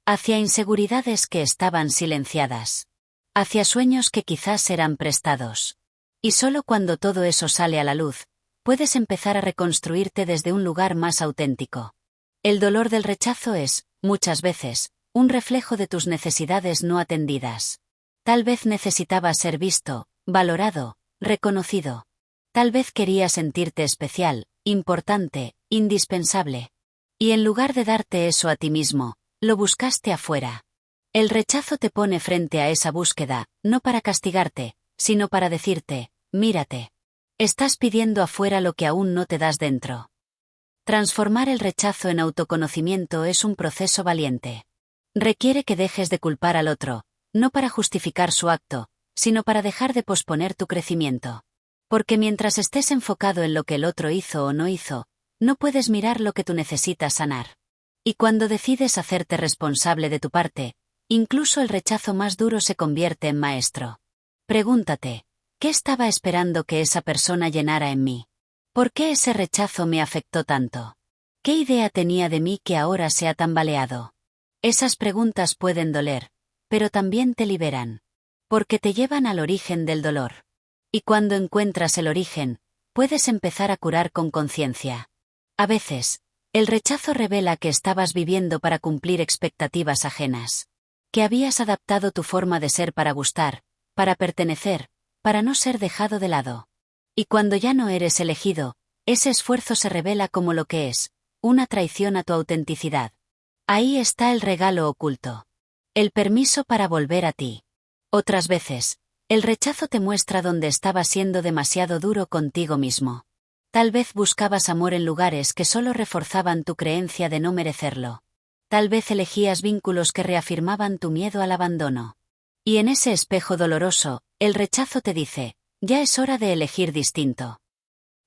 Hacia inseguridades que estaban silenciadas. Hacia sueños que quizás eran prestados. Y solo cuando todo eso sale a la luz, puedes empezar a reconstruirte desde un lugar más auténtico. El dolor del rechazo es, muchas veces, un reflejo de tus necesidades no atendidas. Tal vez necesitabas ser visto, valorado, reconocido. Tal vez querías sentirte especial, importante, indispensable. Y en lugar de darte eso a ti mismo, lo buscaste afuera. El rechazo te pone frente a esa búsqueda, no para castigarte, sino para decirte, mírate. Estás pidiendo afuera lo que aún no te das dentro. Transformar el rechazo en autoconocimiento es un proceso valiente. Requiere que dejes de culpar al otro, no para justificar su acto, sino para dejar de posponer tu crecimiento. Porque mientras estés enfocado en lo que el otro hizo o no hizo, no puedes mirar lo que tú necesitas sanar. Y cuando decides hacerte responsable de tu parte, incluso el rechazo más duro se convierte en maestro. Pregúntate, ¿qué estaba esperando que esa persona llenara en mí? ¿Por qué ese rechazo me afectó tanto? ¿Qué idea tenía de mí que ahora se ha tambaleado? Esas preguntas pueden doler, pero también te liberan. Porque te llevan al origen del dolor. Y cuando encuentras el origen, puedes empezar a curar con conciencia. A veces, el rechazo revela que estabas viviendo para cumplir expectativas ajenas. Que habías adaptado tu forma de ser para gustar, para pertenecer, para no ser dejado de lado. Y cuando ya no eres elegido, ese esfuerzo se revela como lo que es, una traición a tu autenticidad. Ahí está el regalo oculto. El permiso para volver a ti. Otras veces, el rechazo te muestra dónde estabas siendo demasiado duro contigo mismo. Tal vez buscabas amor en lugares que solo reforzaban tu creencia de no merecerlo. Tal vez elegías vínculos que reafirmaban tu miedo al abandono. Y en ese espejo doloroso, el rechazo te dice, ya es hora de elegir distinto.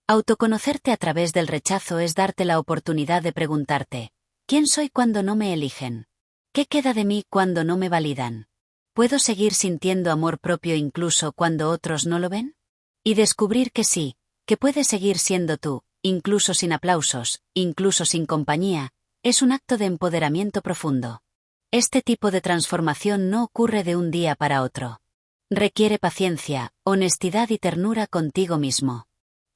Autoconocerte a través del rechazo es darte la oportunidad de preguntarte, ¿quién soy cuando no me eligen? ¿Qué queda de mí cuando no me validan? ¿Puedo seguir sintiendo amor propio incluso cuando otros no lo ven? Y descubrir que sí, que puedes seguir siendo tú, incluso sin aplausos, incluso sin compañía, es un acto de empoderamiento profundo. Este tipo de transformación no ocurre de un día para otro. Requiere paciencia, honestidad y ternura contigo mismo.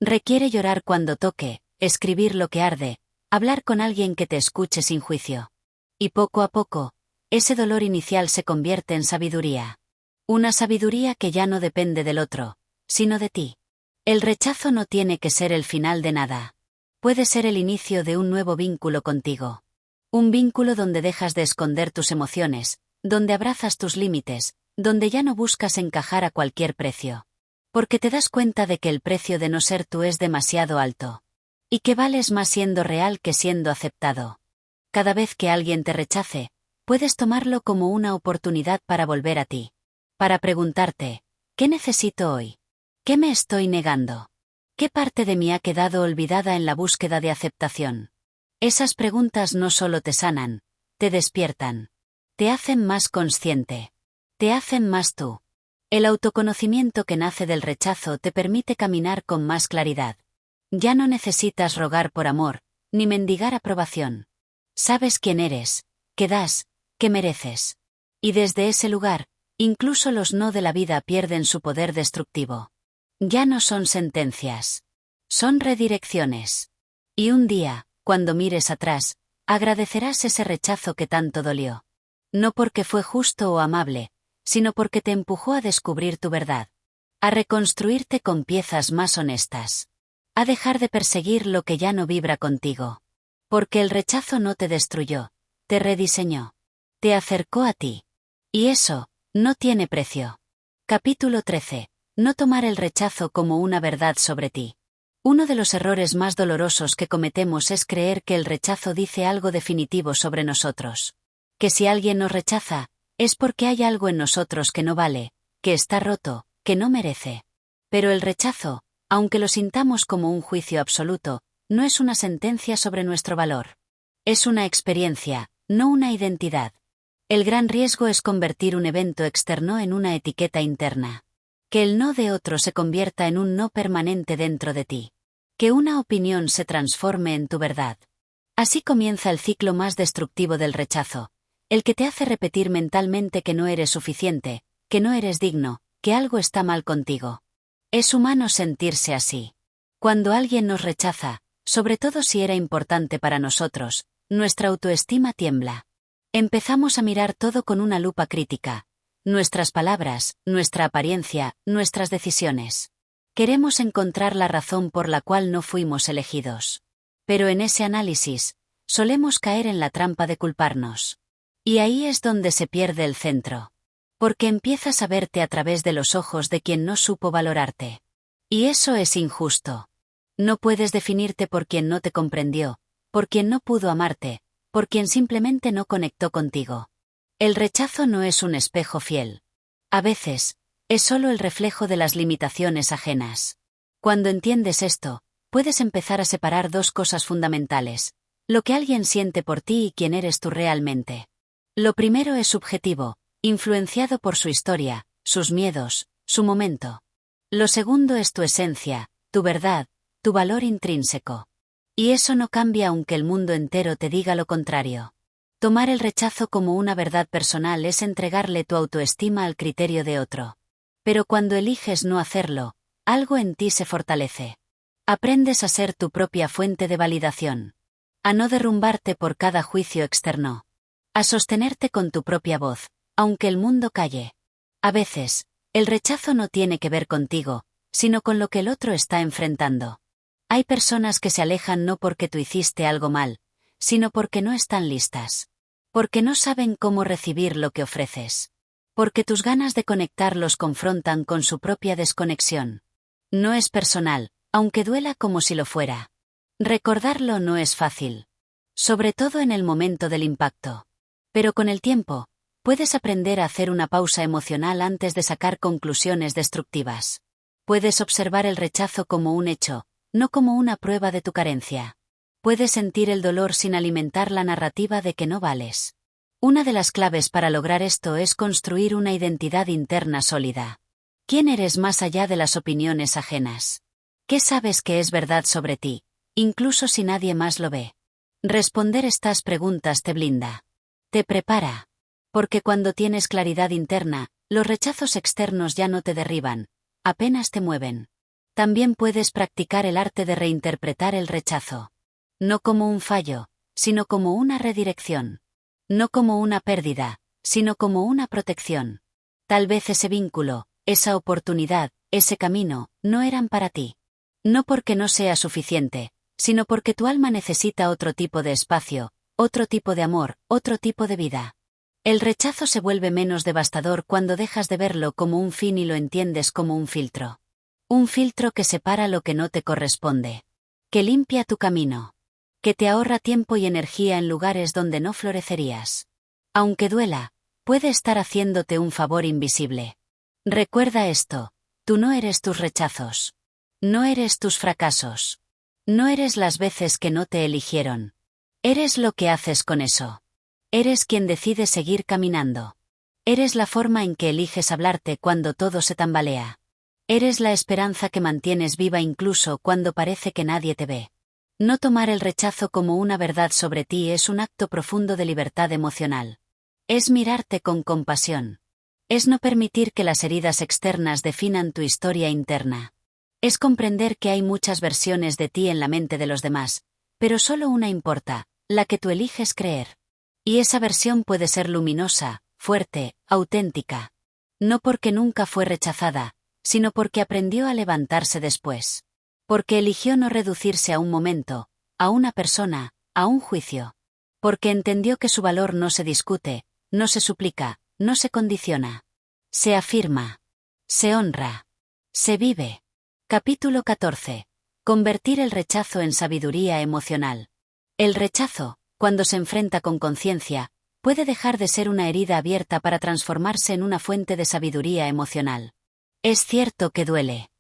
Requiere llorar cuando toque, escribir lo que arde, hablar con alguien que te escuche sin juicio. Y poco a poco, ese dolor inicial se convierte en sabiduría. Una sabiduría que ya no depende del otro, sino de ti. El rechazo no tiene que ser el final de nada. Puede ser el inicio de un nuevo vínculo contigo. Un vínculo donde dejas de esconder tus emociones, donde abrazas tus límites, donde ya no buscas encajar a cualquier precio. Porque te das cuenta de que el precio de no ser tú es demasiado alto. Y que vales más siendo real que siendo aceptado. Cada vez que alguien te rechace, puedes tomarlo como una oportunidad para volver a ti. Para preguntarte, ¿qué necesito hoy? ¿Qué me estoy negando? ¿Qué parte de mí ha quedado olvidada en la búsqueda de aceptación? Esas preguntas no solo te sanan, te despiertan. Te hacen más consciente. Te hacen más tú. El autoconocimiento que nace del rechazo te permite caminar con más claridad. Ya no necesitas rogar por amor, ni mendigar aprobación. Sabes quién eres, qué das, qué mereces. Y desde ese lugar, incluso los no de la vida pierden su poder destructivo. Ya no son sentencias. Son redirecciones. Y un día, cuando mires atrás, agradecerás ese rechazo que tanto dolió. No porque fue justo o amable, sino porque te empujó a descubrir tu verdad. A reconstruirte con piezas más honestas. A dejar de perseguir lo que ya no vibra contigo. Porque el rechazo no te destruyó, te rediseñó. Te acercó a ti. Y eso, no tiene precio. Capítulo 13. No tomar el rechazo como una verdad sobre ti. Uno de los errores más dolorosos que cometemos es creer que el rechazo dice algo definitivo sobre nosotros. Que si alguien nos rechaza, es porque hay algo en nosotros que no vale, que está roto, que no merece. Pero el rechazo, aunque lo sintamos como un juicio absoluto, no es una sentencia sobre nuestro valor. Es una experiencia, no una identidad. El gran riesgo es convertir un evento externo en una etiqueta interna. Que el no de otro se convierta en un no permanente dentro de ti. Que una opinión se transforme en tu verdad. Así comienza el ciclo más destructivo del rechazo, el que te hace repetir mentalmente que no eres suficiente, que no eres digno, que algo está mal contigo. Es humano sentirse así. Cuando alguien nos rechaza, sobre todo si era importante para nosotros, nuestra autoestima tiembla. Empezamos a mirar todo con una lupa crítica. Nuestras palabras, nuestra apariencia, nuestras decisiones. Queremos encontrar la razón por la cual no fuimos elegidos. Pero en ese análisis, solemos caer en la trampa de culparnos. Y ahí es donde se pierde el centro. Porque empiezas a verte a través de los ojos de quien no supo valorarte. Y eso es injusto. No puedes definirte por quien no te comprendió, por quien no pudo amarte, por quien simplemente no conectó contigo. El rechazo no es un espejo fiel. A veces, es solo el reflejo de las limitaciones ajenas. Cuando entiendes esto, puedes empezar a separar dos cosas fundamentales: lo que alguien siente por ti y quién eres tú realmente. Lo primero es subjetivo, influenciado por su historia, sus miedos, su momento. Lo segundo es tu esencia, tu verdad, tu valor intrínseco. Y eso no cambia aunque el mundo entero te diga lo contrario. Tomar el rechazo como una verdad personal es entregarle tu autoestima al criterio de otro. Pero cuando eliges no hacerlo, algo en ti se fortalece. Aprendes a ser tu propia fuente de validación. A no derrumbarte por cada juicio externo. A sostenerte con tu propia voz, aunque el mundo calle. A veces, el rechazo no tiene que ver contigo, sino con lo que el otro está enfrentando. Hay personas que se alejan no porque tú hiciste algo mal, sino porque no están listas. Porque no saben cómo recibir lo que ofreces. Porque tus ganas de conectar los confrontan con su propia desconexión. No es personal, aunque duela como si lo fuera. Recordarlo no es fácil. Sobre todo en el momento del impacto. Pero con el tiempo, puedes aprender a hacer una pausa emocional antes de sacar conclusiones destructivas. Puedes observar el rechazo como un hecho, no como una prueba de tu carencia. Puedes sentir el dolor sin alimentar la narrativa de que no vales. Una de las claves para lograr esto es construir una identidad interna sólida. ¿Quién eres más allá de las opiniones ajenas? ¿Qué sabes que es verdad sobre ti, incluso si nadie más lo ve? Responder estas preguntas te blinda. Te prepara. Porque cuando tienes claridad interna, los rechazos externos ya no te derriban, apenas te mueven. También puedes practicar el arte de reinterpretar el rechazo. No como un fallo, sino como una redirección. No como una pérdida, sino como una protección. Tal vez ese vínculo, esa oportunidad, ese camino, no eran para ti. No porque no sea suficiente, sino porque tu alma necesita otro tipo de espacio, otro tipo de amor, otro tipo de vida. El rechazo se vuelve menos devastador cuando dejas de verlo como un fin y lo entiendes como un filtro. Un filtro que separa lo que no te corresponde. Que limpia tu camino. Que te ahorra tiempo y energía en lugares donde no florecerías. Aunque duela, puede estar haciéndote un favor invisible. Recuerda esto: tú no eres tus rechazos. No eres tus fracasos. No eres las veces que no te eligieron. Eres lo que haces con eso. Eres quien decide seguir caminando. Eres la forma en que eliges hablarte cuando todo se tambalea. Eres la esperanza que mantienes viva incluso cuando parece que nadie te ve. No tomar el rechazo como una verdad sobre ti es un acto profundo de libertad emocional. Es mirarte con compasión. Es no permitir que las heridas externas definan tu historia interna. Es comprender que hay muchas versiones de ti en la mente de los demás, pero solo una importa, la que tú eliges creer. Y esa versión puede ser luminosa, fuerte, auténtica. No porque nunca fue rechazada, sino porque aprendió a levantarse después. Porque eligió no reducirse a un momento, a una persona, a un juicio. Porque entendió que su valor no se discute, no se suplica, no se condiciona. Se afirma. Se honra. Se vive. Capítulo 14. Convertir el rechazo en sabiduría emocional. El rechazo, cuando se enfrenta con conciencia, puede dejar de ser una herida abierta para transformarse en una fuente de sabiduría emocional. Es cierto que duele.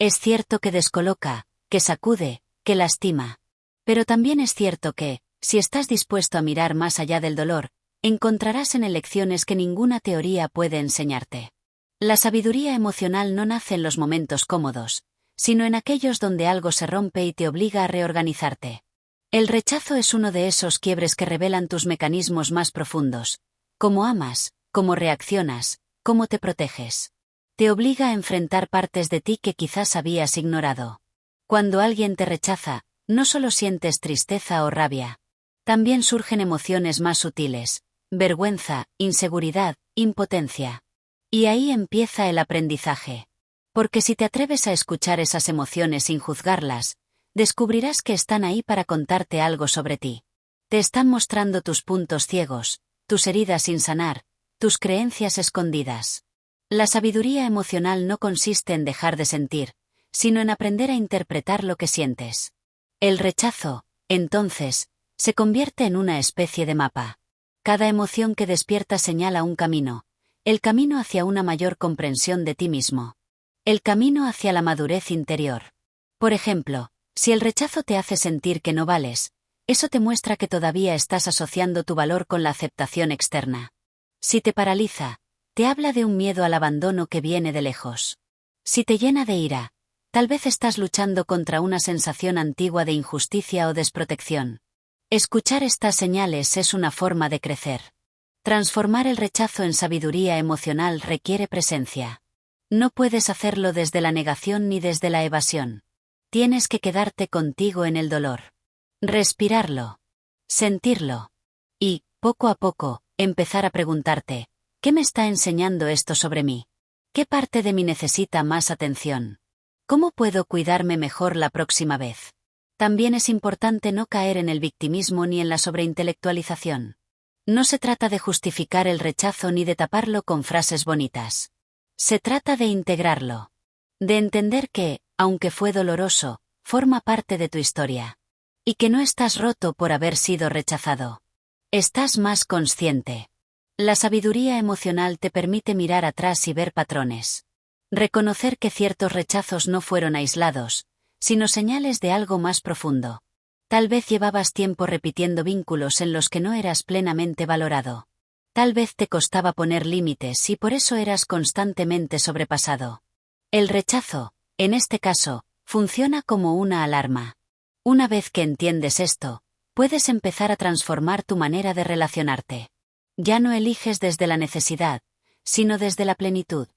Es cierto que descoloca, que sacude, que lastima. Pero también es cierto que, si estás dispuesto a mirar más allá del dolor, encontrarás en él lecciones que ninguna teoría puede enseñarte. La sabiduría emocional no nace en los momentos cómodos, sino en aquellos donde algo se rompe y te obliga a reorganizarte. El rechazo es uno de esos quiebres que revelan tus mecanismos más profundos. Cómo amas, cómo reaccionas, cómo te proteges. Te obliga a enfrentar partes de ti que quizás habías ignorado. Cuando alguien te rechaza, no solo sientes tristeza o rabia. También surgen emociones más sutiles, vergüenza, inseguridad, impotencia. Y ahí empieza el aprendizaje. Porque si te atreves a escuchar esas emociones sin juzgarlas, descubrirás que están ahí para contarte algo sobre ti. Te están mostrando tus puntos ciegos, tus heridas sin sanar, tus creencias escondidas. La sabiduría emocional no consiste en dejar de sentir, sino en aprender a interpretar lo que sientes. El rechazo, entonces, se convierte en una especie de mapa. Cada emoción que despierta señala un camino, el camino hacia una mayor comprensión de ti mismo. El camino hacia la madurez interior. Por ejemplo, si el rechazo te hace sentir que no vales, eso te muestra que todavía estás asociando tu valor con la aceptación externa. Si te paraliza, te habla de un miedo al abandono que viene de lejos. Si te llena de ira, tal vez estás luchando contra una sensación antigua de injusticia o desprotección. Escuchar estas señales es una forma de crecer. Transformar el rechazo en sabiduría emocional requiere presencia. No puedes hacerlo desde la negación ni desde la evasión. Tienes que quedarte contigo en el dolor. Respirarlo. Sentirlo. Y, poco a poco, empezar a preguntarte, ¿qué me está enseñando esto sobre mí? ¿Qué parte de mí necesita más atención? ¿Cómo puedo cuidarme mejor la próxima vez? También es importante no caer en el victimismo ni en la sobreintelectualización. No se trata de justificar el rechazo ni de taparlo con frases bonitas. Se trata de integrarlo. De entender que, aunque fue doloroso, forma parte de tu historia. Y que no estás roto por haber sido rechazado. Estás más consciente. La sabiduría emocional te permite mirar atrás y ver patrones. Reconocer que ciertos rechazos no fueron aislados, sino señales de algo más profundo. Tal vez llevabas tiempo repitiendo vínculos en los que no eras plenamente valorado. Tal vez te costaba poner límites y por eso eras constantemente sobrepasado. El rechazo, en este caso, funciona como una alarma. Una vez que entiendes esto, puedes empezar a transformar tu manera de relacionarte. Ya no eliges desde la necesidad, sino desde la plenitud.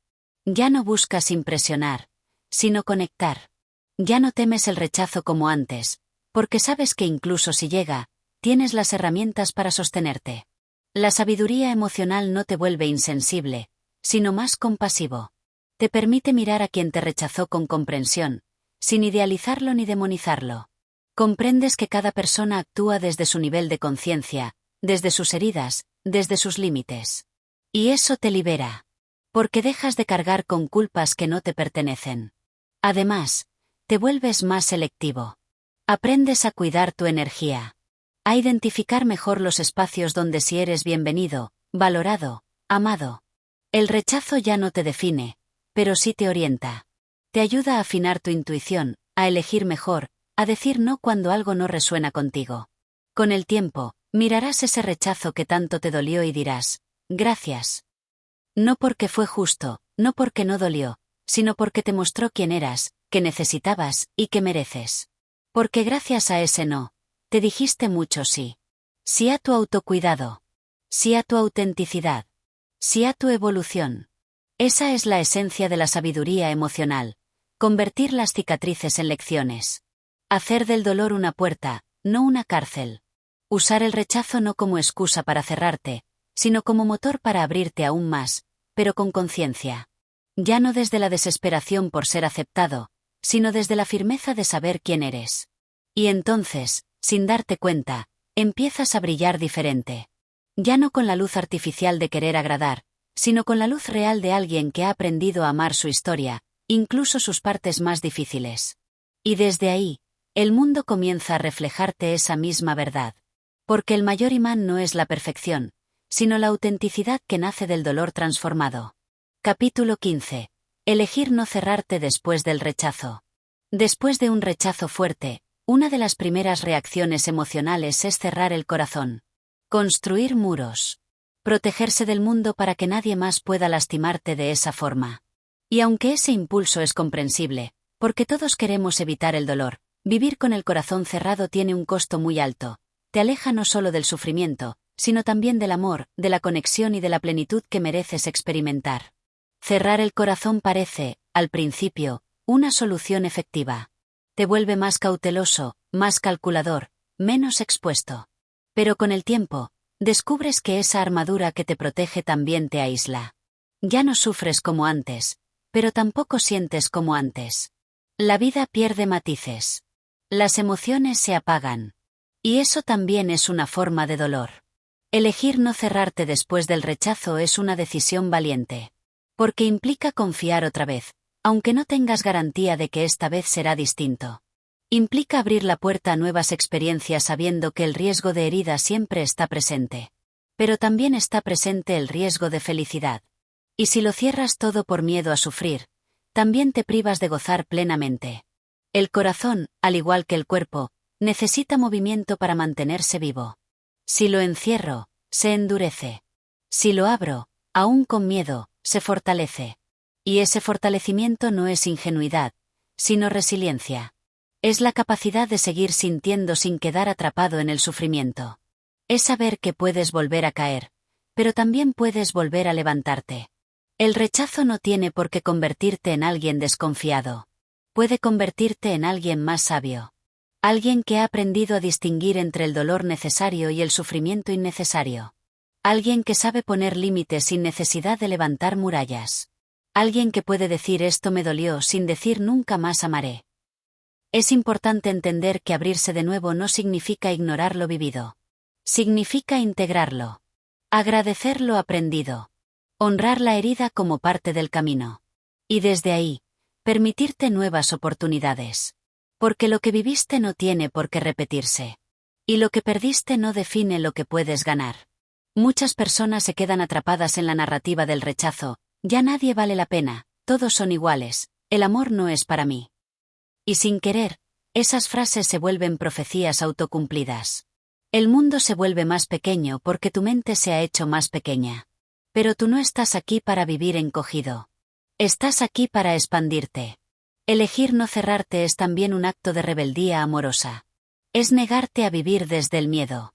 Ya no buscas impresionar, sino conectar. Ya no temes el rechazo como antes, porque sabes que incluso si llega, tienes las herramientas para sostenerte. La sabiduría emocional no te vuelve insensible, sino más compasivo. Te permite mirar a quien te rechazó con comprensión, sin idealizarlo ni demonizarlo. Comprendes que cada persona actúa desde su nivel de conciencia, desde sus heridas, desde sus límites. Y eso te libera. Porque dejas de cargar con culpas que no te pertenecen. Además, te vuelves más selectivo. Aprendes a cuidar tu energía. A identificar mejor los espacios donde sí eres bienvenido, valorado, amado. El rechazo ya no te define, pero sí te orienta. Te ayuda a afinar tu intuición, a elegir mejor, a decir no cuando algo no resuena contigo. Con el tiempo, mirarás ese rechazo que tanto te dolió y dirás, gracias. No porque fue justo, no porque no dolió, sino porque te mostró quién eras, qué necesitabas y qué mereces. Porque gracias a ese no, te dijiste mucho sí. Sí a tu autocuidado. Sí a tu autenticidad. Sí a tu evolución. Esa es la esencia de la sabiduría emocional. Convertir las cicatrices en lecciones. Hacer del dolor una puerta, no una cárcel. Usar el rechazo no como excusa para cerrarte, sino como motor para abrirte aún más, pero con conciencia. Ya no desde la desesperación por ser aceptado, sino desde la firmeza de saber quién eres. Y entonces, sin darte cuenta, empiezas a brillar diferente. Ya no con la luz artificial de querer agradar, sino con la luz real de alguien que ha aprendido a amar su historia, incluso sus partes más difíciles. Y desde ahí, el mundo comienza a reflejarte esa misma verdad. Porque el mayor imán no es la perfección, sino la autenticidad que nace del dolor transformado. Capítulo 15. Elegir no cerrarte después del rechazo. Después de un rechazo fuerte, una de las primeras reacciones emocionales es cerrar el corazón. Construir muros. Protegerse del mundo para que nadie más pueda lastimarte de esa forma. Y aunque ese impulso es comprensible, porque todos queremos evitar el dolor, vivir con el corazón cerrado tiene un costo muy alto. Te aleja no solo del sufrimiento, sino también del amor, de la conexión y de la plenitud que mereces experimentar. Cerrar el corazón parece, al principio, una solución efectiva. Te vuelve más cauteloso, más calculador, menos expuesto. Pero con el tiempo, descubres que esa armadura que te protege también te aísla. Ya no sufres como antes, pero tampoco sientes como antes. La vida pierde matices. Las emociones se apagan. Y eso también es una forma de dolor. Elegir no cerrarte después del rechazo es una decisión valiente. Porque implica confiar otra vez, aunque no tengas garantía de que esta vez será distinto. Implica abrir la puerta a nuevas experiencias sabiendo que el riesgo de herida siempre está presente. Pero también está presente el riesgo de felicidad. Y si lo cierras todo por miedo a sufrir, también te privas de gozar plenamente. El corazón, al igual que el cuerpo, necesita movimiento para mantenerse vivo. Si lo encierro, se endurece. Si lo abro, aún con miedo, se fortalece. Y ese fortalecimiento no es ingenuidad, sino resiliencia. Es la capacidad de seguir sintiendo sin quedar atrapado en el sufrimiento. Es saber que puedes volver a caer, pero también puedes volver a levantarte. El rechazo no tiene por qué convertirte en alguien desconfiado. Puede convertirte en alguien más sabio. Alguien que ha aprendido a distinguir entre el dolor necesario y el sufrimiento innecesario. Alguien que sabe poner límites sin necesidad de levantar murallas. Alguien que puede decir esto me dolió sin decir nunca más amaré. Es importante entender que abrirse de nuevo no significa ignorar lo vivido. Significa integrarlo. Agradecer lo aprendido. Honrar la herida como parte del camino. Y desde ahí, permitirte nuevas oportunidades. Porque lo que viviste no tiene por qué repetirse. Y lo que perdiste no define lo que puedes ganar. Muchas personas se quedan atrapadas en la narrativa del rechazo. Ya nadie vale la pena, todos son iguales, el amor no es para mí. Y sin querer, esas frases se vuelven profecías autocumplidas. El mundo se vuelve más pequeño porque tu mente se ha hecho más pequeña. Pero tú no estás aquí para vivir encogido. Estás aquí para expandirte. Elegir no cerrarte es también un acto de rebeldía amorosa. Es negarte a vivir desde el miedo.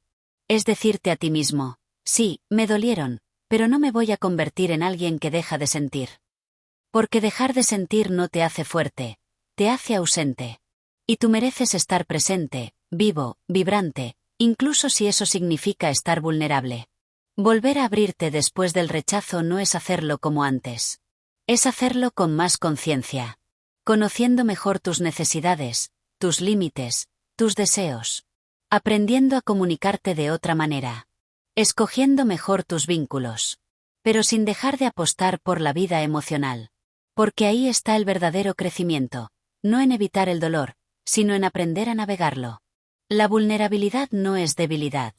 Es decirte a ti mismo, sí, me dolieron, pero no me voy a convertir en alguien que deja de sentir. Porque dejar de sentir no te hace fuerte, te hace ausente. Y tú mereces estar presente, vivo, vibrante, incluso si eso significa estar vulnerable. Volver a abrirte después del rechazo no es hacerlo como antes. Es hacerlo con más conciencia. Conociendo mejor tus necesidades, tus límites, tus deseos. Aprendiendo a comunicarte de otra manera. Escogiendo mejor tus vínculos. Pero sin dejar de apostar por la vida emocional. Porque ahí está el verdadero crecimiento, no en evitar el dolor, sino en aprender a navegarlo. La vulnerabilidad no es debilidad.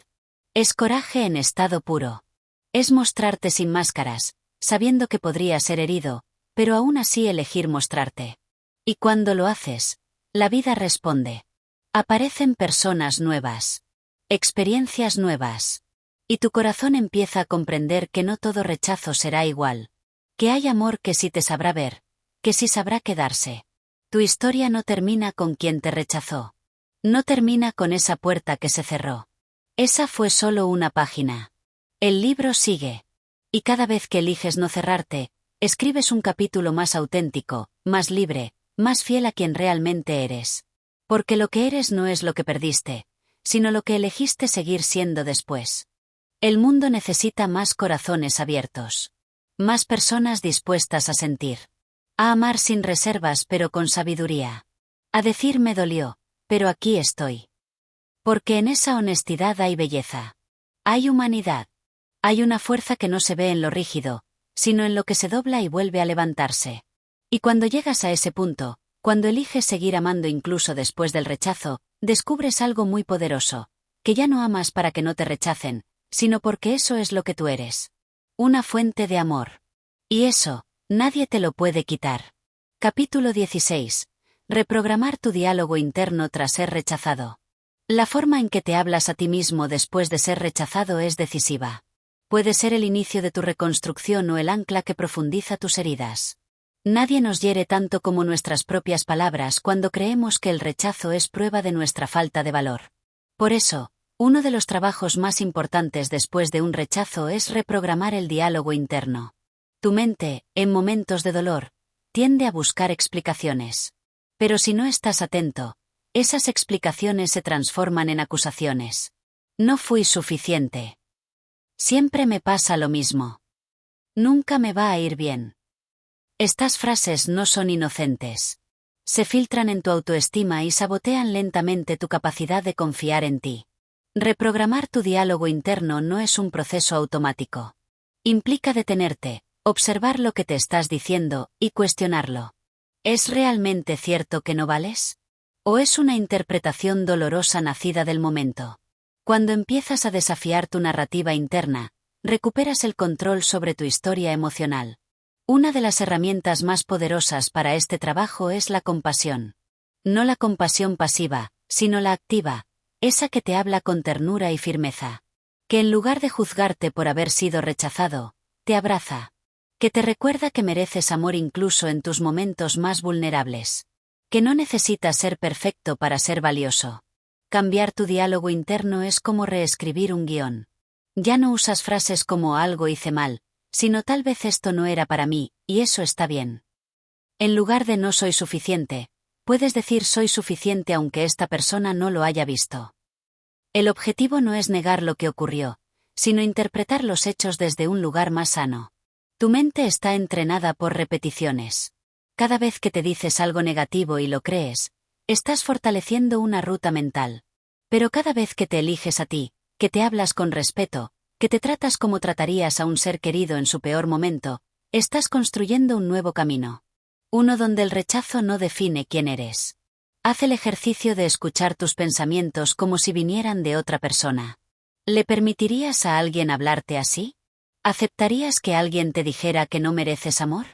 Es coraje en estado puro. Es mostrarte sin máscaras, sabiendo que podrías ser herido, pero aún así elegir mostrarte. Y cuando lo haces, la vida responde. Aparecen personas nuevas. Experiencias nuevas. Y tu corazón empieza a comprender que no todo rechazo será igual. Que hay amor que sí te sabrá ver, que sí sabrá quedarse. Tu historia no termina con quien te rechazó. No termina con esa puerta que se cerró. Esa fue solo una página. El libro sigue. Y cada vez que eliges no cerrarte, escribes un capítulo más auténtico, más libre, más fiel a quien realmente eres. Porque lo que eres no es lo que perdiste, sino lo que elegiste seguir siendo después. El mundo necesita más corazones abiertos. Más personas dispuestas a sentir. A amar sin reservas pero con sabiduría. A decir me dolió, pero aquí estoy. Porque en esa honestidad hay belleza. Hay humanidad. Hay una fuerza que no se ve en lo rígido, sino en lo que se dobla y vuelve a levantarse. Y cuando llegas a ese punto, cuando eliges seguir amando incluso después del rechazo, descubres algo muy poderoso, que ya no amas para que no te rechacen, sino porque eso es lo que tú eres. Una fuente de amor. Y eso, nadie te lo puede quitar. Capítulo 16. Reprogramar tu diálogo interno tras ser rechazado. La forma en que te hablas a ti mismo después de ser rechazado es decisiva. Puede ser el inicio de tu reconstrucción o el ancla que profundiza tus heridas. Nadie nos hiere tanto como nuestras propias palabras cuando creemos que el rechazo es prueba de nuestra falta de valor. Por eso, uno de los trabajos más importantes después de un rechazo es reprogramar el diálogo interno. Tu mente, en momentos de dolor, tiende a buscar explicaciones. Pero si no estás atento, esas explicaciones se transforman en acusaciones. No fui suficiente. Siempre me pasa lo mismo. Nunca me va a ir bien. Estas frases no son inocentes. Se filtran en tu autoestima y sabotean lentamente tu capacidad de confiar en ti. Reprogramar tu diálogo interno no es un proceso automático. Implica detenerte, observar lo que te estás diciendo y cuestionarlo. ¿Es realmente cierto que no vales? ¿O es una interpretación dolorosa nacida del momento? Cuando empiezas a desafiar tu narrativa interna, recuperas el control sobre tu historia emocional. Una de las herramientas más poderosas para este trabajo es la compasión. No la compasión pasiva, sino la activa, esa que te habla con ternura y firmeza. Que en lugar de juzgarte por haber sido rechazado, te abraza. Que te recuerda que mereces amor incluso en tus momentos más vulnerables. Que no necesitas ser perfecto para ser valioso. Cambiar tu diálogo interno es como reescribir un guión. Ya no usas frases como algo hice mal, sino tal vez esto no era para mí, y eso está bien. En lugar de no soy suficiente, puedes decir soy suficiente aunque esta persona no lo haya visto. El objetivo no es negar lo que ocurrió, sino interpretar los hechos desde un lugar más sano. Tu mente está entrenada por repeticiones. Cada vez que te dices algo negativo y lo crees, estás fortaleciendo una ruta mental. Pero cada vez que te eliges a ti, que te hablas con respeto, que te tratas como tratarías a un ser querido en su peor momento, estás construyendo un nuevo camino. Uno donde el rechazo no define quién eres. Haz el ejercicio de escuchar tus pensamientos como si vinieran de otra persona. ¿Le permitirías a alguien hablarte así? ¿Aceptarías que alguien te dijera que no mereces amor?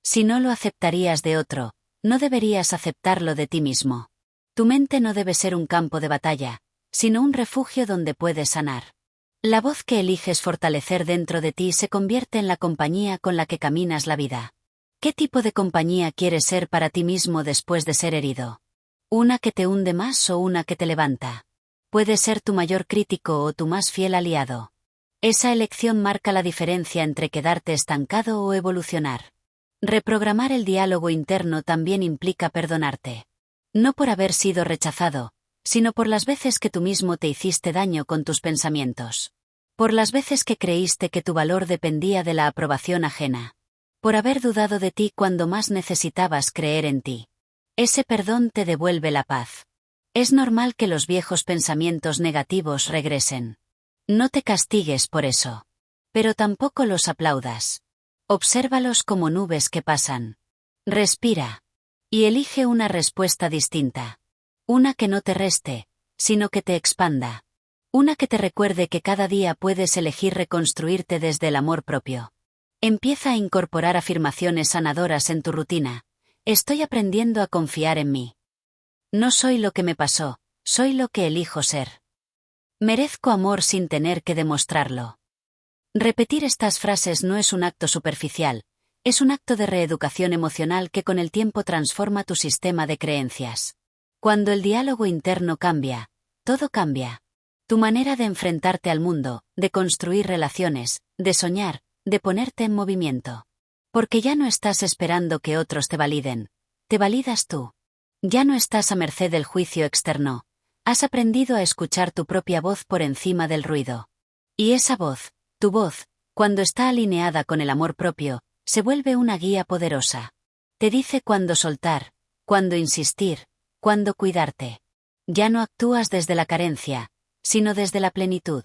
Si no lo aceptarías de otro, no deberías aceptarlo de ti mismo. Tu mente no debe ser un campo de batalla, sino un refugio donde puedes sanar. La voz que eliges fortalecer dentro de ti se convierte en la compañía con la que caminas la vida. ¿Qué tipo de compañía quieres ser para ti mismo después de ser herido? ¿Una que te hunde más o una que te levanta? Puede ser tu mayor crítico o tu más fiel aliado. Esa elección marca la diferencia entre quedarte estancado o evolucionar. Reprogramar el diálogo interno también implica perdonarte. No por haber sido rechazado, sino por las veces que tú mismo te hiciste daño con tus pensamientos. Por las veces que creíste que tu valor dependía de la aprobación ajena. Por haber dudado de ti cuando más necesitabas creer en ti. Ese perdón te devuelve la paz. Es normal que los viejos pensamientos negativos regresen. No te castigues por eso. Pero tampoco los aplaudas. Obsérvalos como nubes que pasan. Respira. Y elige una respuesta distinta. Una que no te reste, sino que te expanda. Una que te recuerde que cada día puedes elegir reconstruirte desde el amor propio. Empieza a incorporar afirmaciones sanadoras en tu rutina. Estoy aprendiendo a confiar en mí. No soy lo que me pasó, soy lo que elijo ser. Merezco amor sin tener que demostrarlo. Repetir estas frases no es un acto superficial, es un acto de reeducación emocional que con el tiempo transforma tu sistema de creencias. Cuando el diálogo interno cambia, todo cambia. Tu manera de enfrentarte al mundo, de construir relaciones, de soñar, de ponerte en movimiento. Porque ya no estás esperando que otros te validen, te validas tú. Ya no estás a merced del juicio externo, has aprendido a escuchar tu propia voz por encima del ruido. Y esa voz, tu voz, cuando está alineada con el amor propio, se vuelve una guía poderosa. Te dice cuándo soltar, cuándo insistir, cuándo cuidarte. Ya no actúas desde la carencia, sino desde la plenitud.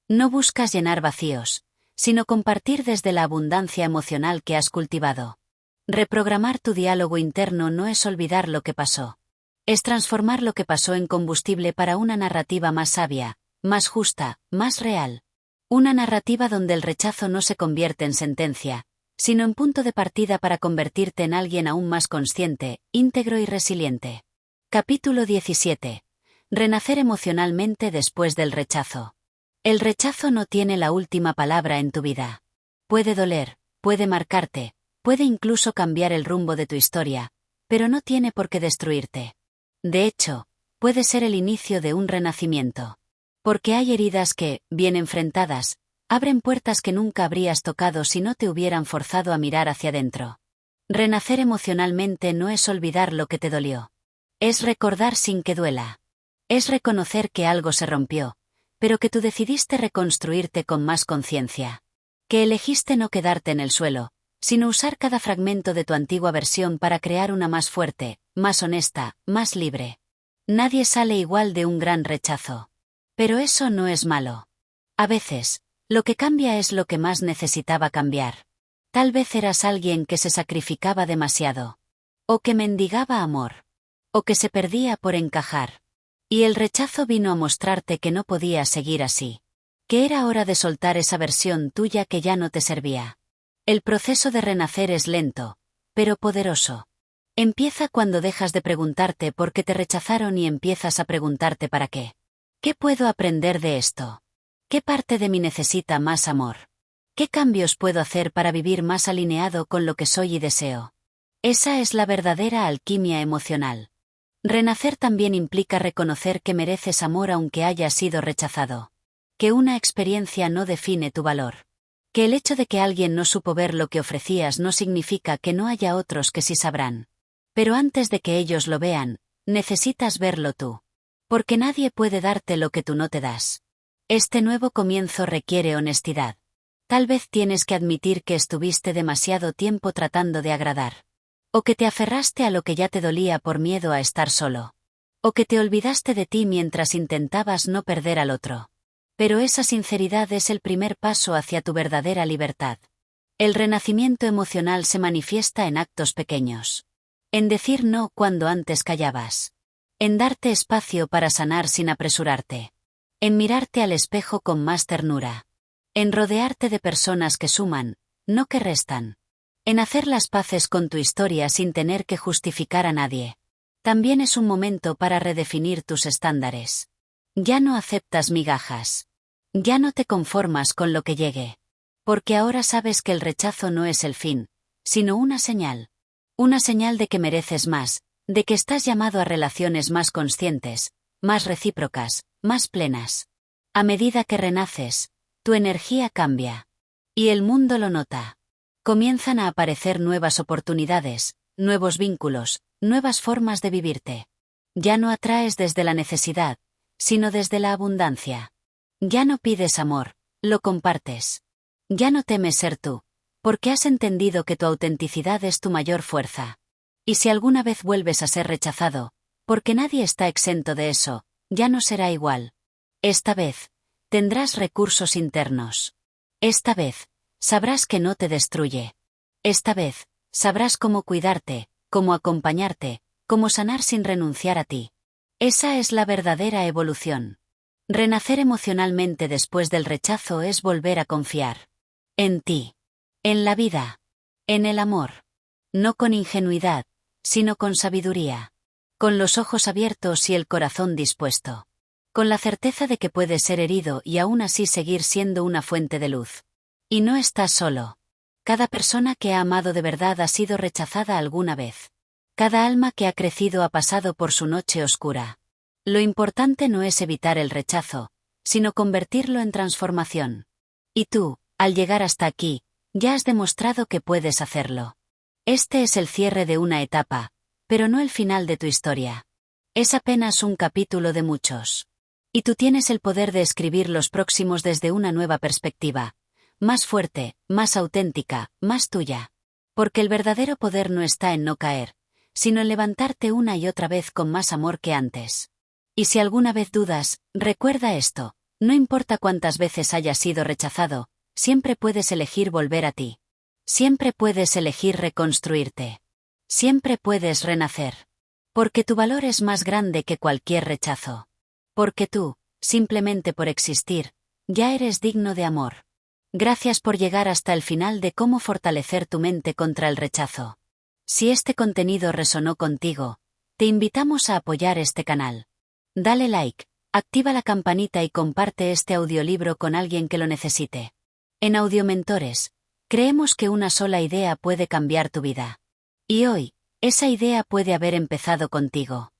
No buscas llenar vacíos, sino compartir desde la abundancia emocional que has cultivado. Reprogramar tu diálogo interno no es olvidar lo que pasó. Es transformar lo que pasó en combustible para una narrativa más sabia, más justa, más real. Una narrativa donde el rechazo no se convierte en sentencia, sino en punto de partida para convertirte en alguien aún más consciente, íntegro y resiliente. Capítulo 17. Renacer emocionalmente después del rechazo. El rechazo no tiene la última palabra en tu vida. Puede doler, puede marcarte, puede incluso cambiar el rumbo de tu historia, pero no tiene por qué destruirte. De hecho, puede ser el inicio de un renacimiento. Porque hay heridas que, bien enfrentadas, abren puertas que nunca habrías tocado si no te hubieran forzado a mirar hacia adentro. Renacer emocionalmente no es olvidar lo que te dolió. Es recordar sin que duela. Es reconocer que algo se rompió, pero que tú decidiste reconstruirte con más conciencia. Que elegiste no quedarte en el suelo, sino usar cada fragmento de tu antigua versión para crear una más fuerte, más honesta, más libre. Nadie sale igual de un gran rechazo. Pero eso no es malo. A veces, lo que cambia es lo que más necesitaba cambiar. Tal vez eras alguien que se sacrificaba demasiado. O que mendigaba amor. O que se perdía por encajar. Y el rechazo vino a mostrarte que no podías seguir así. Que era hora de soltar esa versión tuya que ya no te servía. El proceso de renacer es lento, pero poderoso. Empieza cuando dejas de preguntarte por qué te rechazaron y empiezas a preguntarte para qué. ¿Qué puedo aprender de esto? ¿Qué parte de mí necesita más amor? ¿Qué cambios puedo hacer para vivir más alineado con lo que soy y deseo? Esa es la verdadera alquimia emocional. Renacer también implica reconocer que mereces amor aunque hayas sido rechazado. Que una experiencia no define tu valor. Que el hecho de que alguien no supo ver lo que ofrecías no significa que no haya otros que sí sabrán. Pero antes de que ellos lo vean, necesitas verlo tú. Porque nadie puede darte lo que tú no te das. Este nuevo comienzo requiere honestidad. Tal vez tienes que admitir que estuviste demasiado tiempo tratando de agradar. O que te aferraste a lo que ya te dolía por miedo a estar solo. O que te olvidaste de ti mientras intentabas no perder al otro. Pero esa sinceridad es el primer paso hacia tu verdadera libertad. El renacimiento emocional se manifiesta en actos pequeños. En decir no cuando antes callabas. En darte espacio para sanar sin apresurarte. En mirarte al espejo con más ternura. En rodearte de personas que suman, no que restan. En hacer las paces con tu historia sin tener que justificar a nadie. También es un momento para redefinir tus estándares. Ya no aceptas migajas. Ya no te conformas con lo que llegue. Porque ahora sabes que el rechazo no es el fin, sino una señal. Una señal de que mereces más, de que estás llamado a relaciones más conscientes, más recíprocas, más plenas. A medida que renaces, tu energía cambia. Y el mundo lo nota. Comienzan a aparecer nuevas oportunidades, nuevos vínculos, nuevas formas de vivirte. Ya no atraes desde la necesidad, sino desde la abundancia. Ya no pides amor, lo compartes. Ya no temes ser tú, porque has entendido que tu autenticidad es tu mayor fuerza. Y si alguna vez vuelves a ser rechazado, porque nadie está exento de eso, ya no será igual. Esta vez, tendrás recursos internos. Esta vez, sabrás que no te destruye. Esta vez, sabrás cómo cuidarte, cómo acompañarte, cómo sanar sin renunciar a ti. Esa es la verdadera evolución. Renacer emocionalmente después del rechazo es volver a confiar. En ti. En la vida. En el amor. No con ingenuidad, sino con sabiduría. Con los ojos abiertos y el corazón dispuesto. Con la certeza de que puedes ser herido y aún así seguir siendo una fuente de luz. Y no estás solo. Cada persona que ha amado de verdad ha sido rechazada alguna vez. Cada alma que ha crecido ha pasado por su noche oscura. Lo importante no es evitar el rechazo, sino convertirlo en transformación. Y tú, al llegar hasta aquí, ya has demostrado que puedes hacerlo. Este es el cierre de una etapa, pero no el final de tu historia. Es apenas un capítulo de muchos. Y tú tienes el poder de escribir los próximos desde una nueva perspectiva. Más fuerte, más auténtica, más tuya. Porque el verdadero poder no está en no caer, sino en levantarte una y otra vez con más amor que antes. Y si alguna vez dudas, recuerda esto, no importa cuántas veces hayas sido rechazado, siempre puedes elegir volver a ti. Siempre puedes elegir reconstruirte. Siempre puedes renacer. Porque tu valor es más grande que cualquier rechazo. Porque tú, simplemente por existir, ya eres digno de amor. Gracias por llegar hasta el final de cómo fortalecer tu mente contra el rechazo. Si este contenido resonó contigo, te invitamos a apoyar este canal. Dale like, activa la campanita y comparte este audiolibro con alguien que lo necesite. En Audiomentores, creemos que una sola idea puede cambiar tu vida. Y hoy, esa idea puede haber empezado contigo.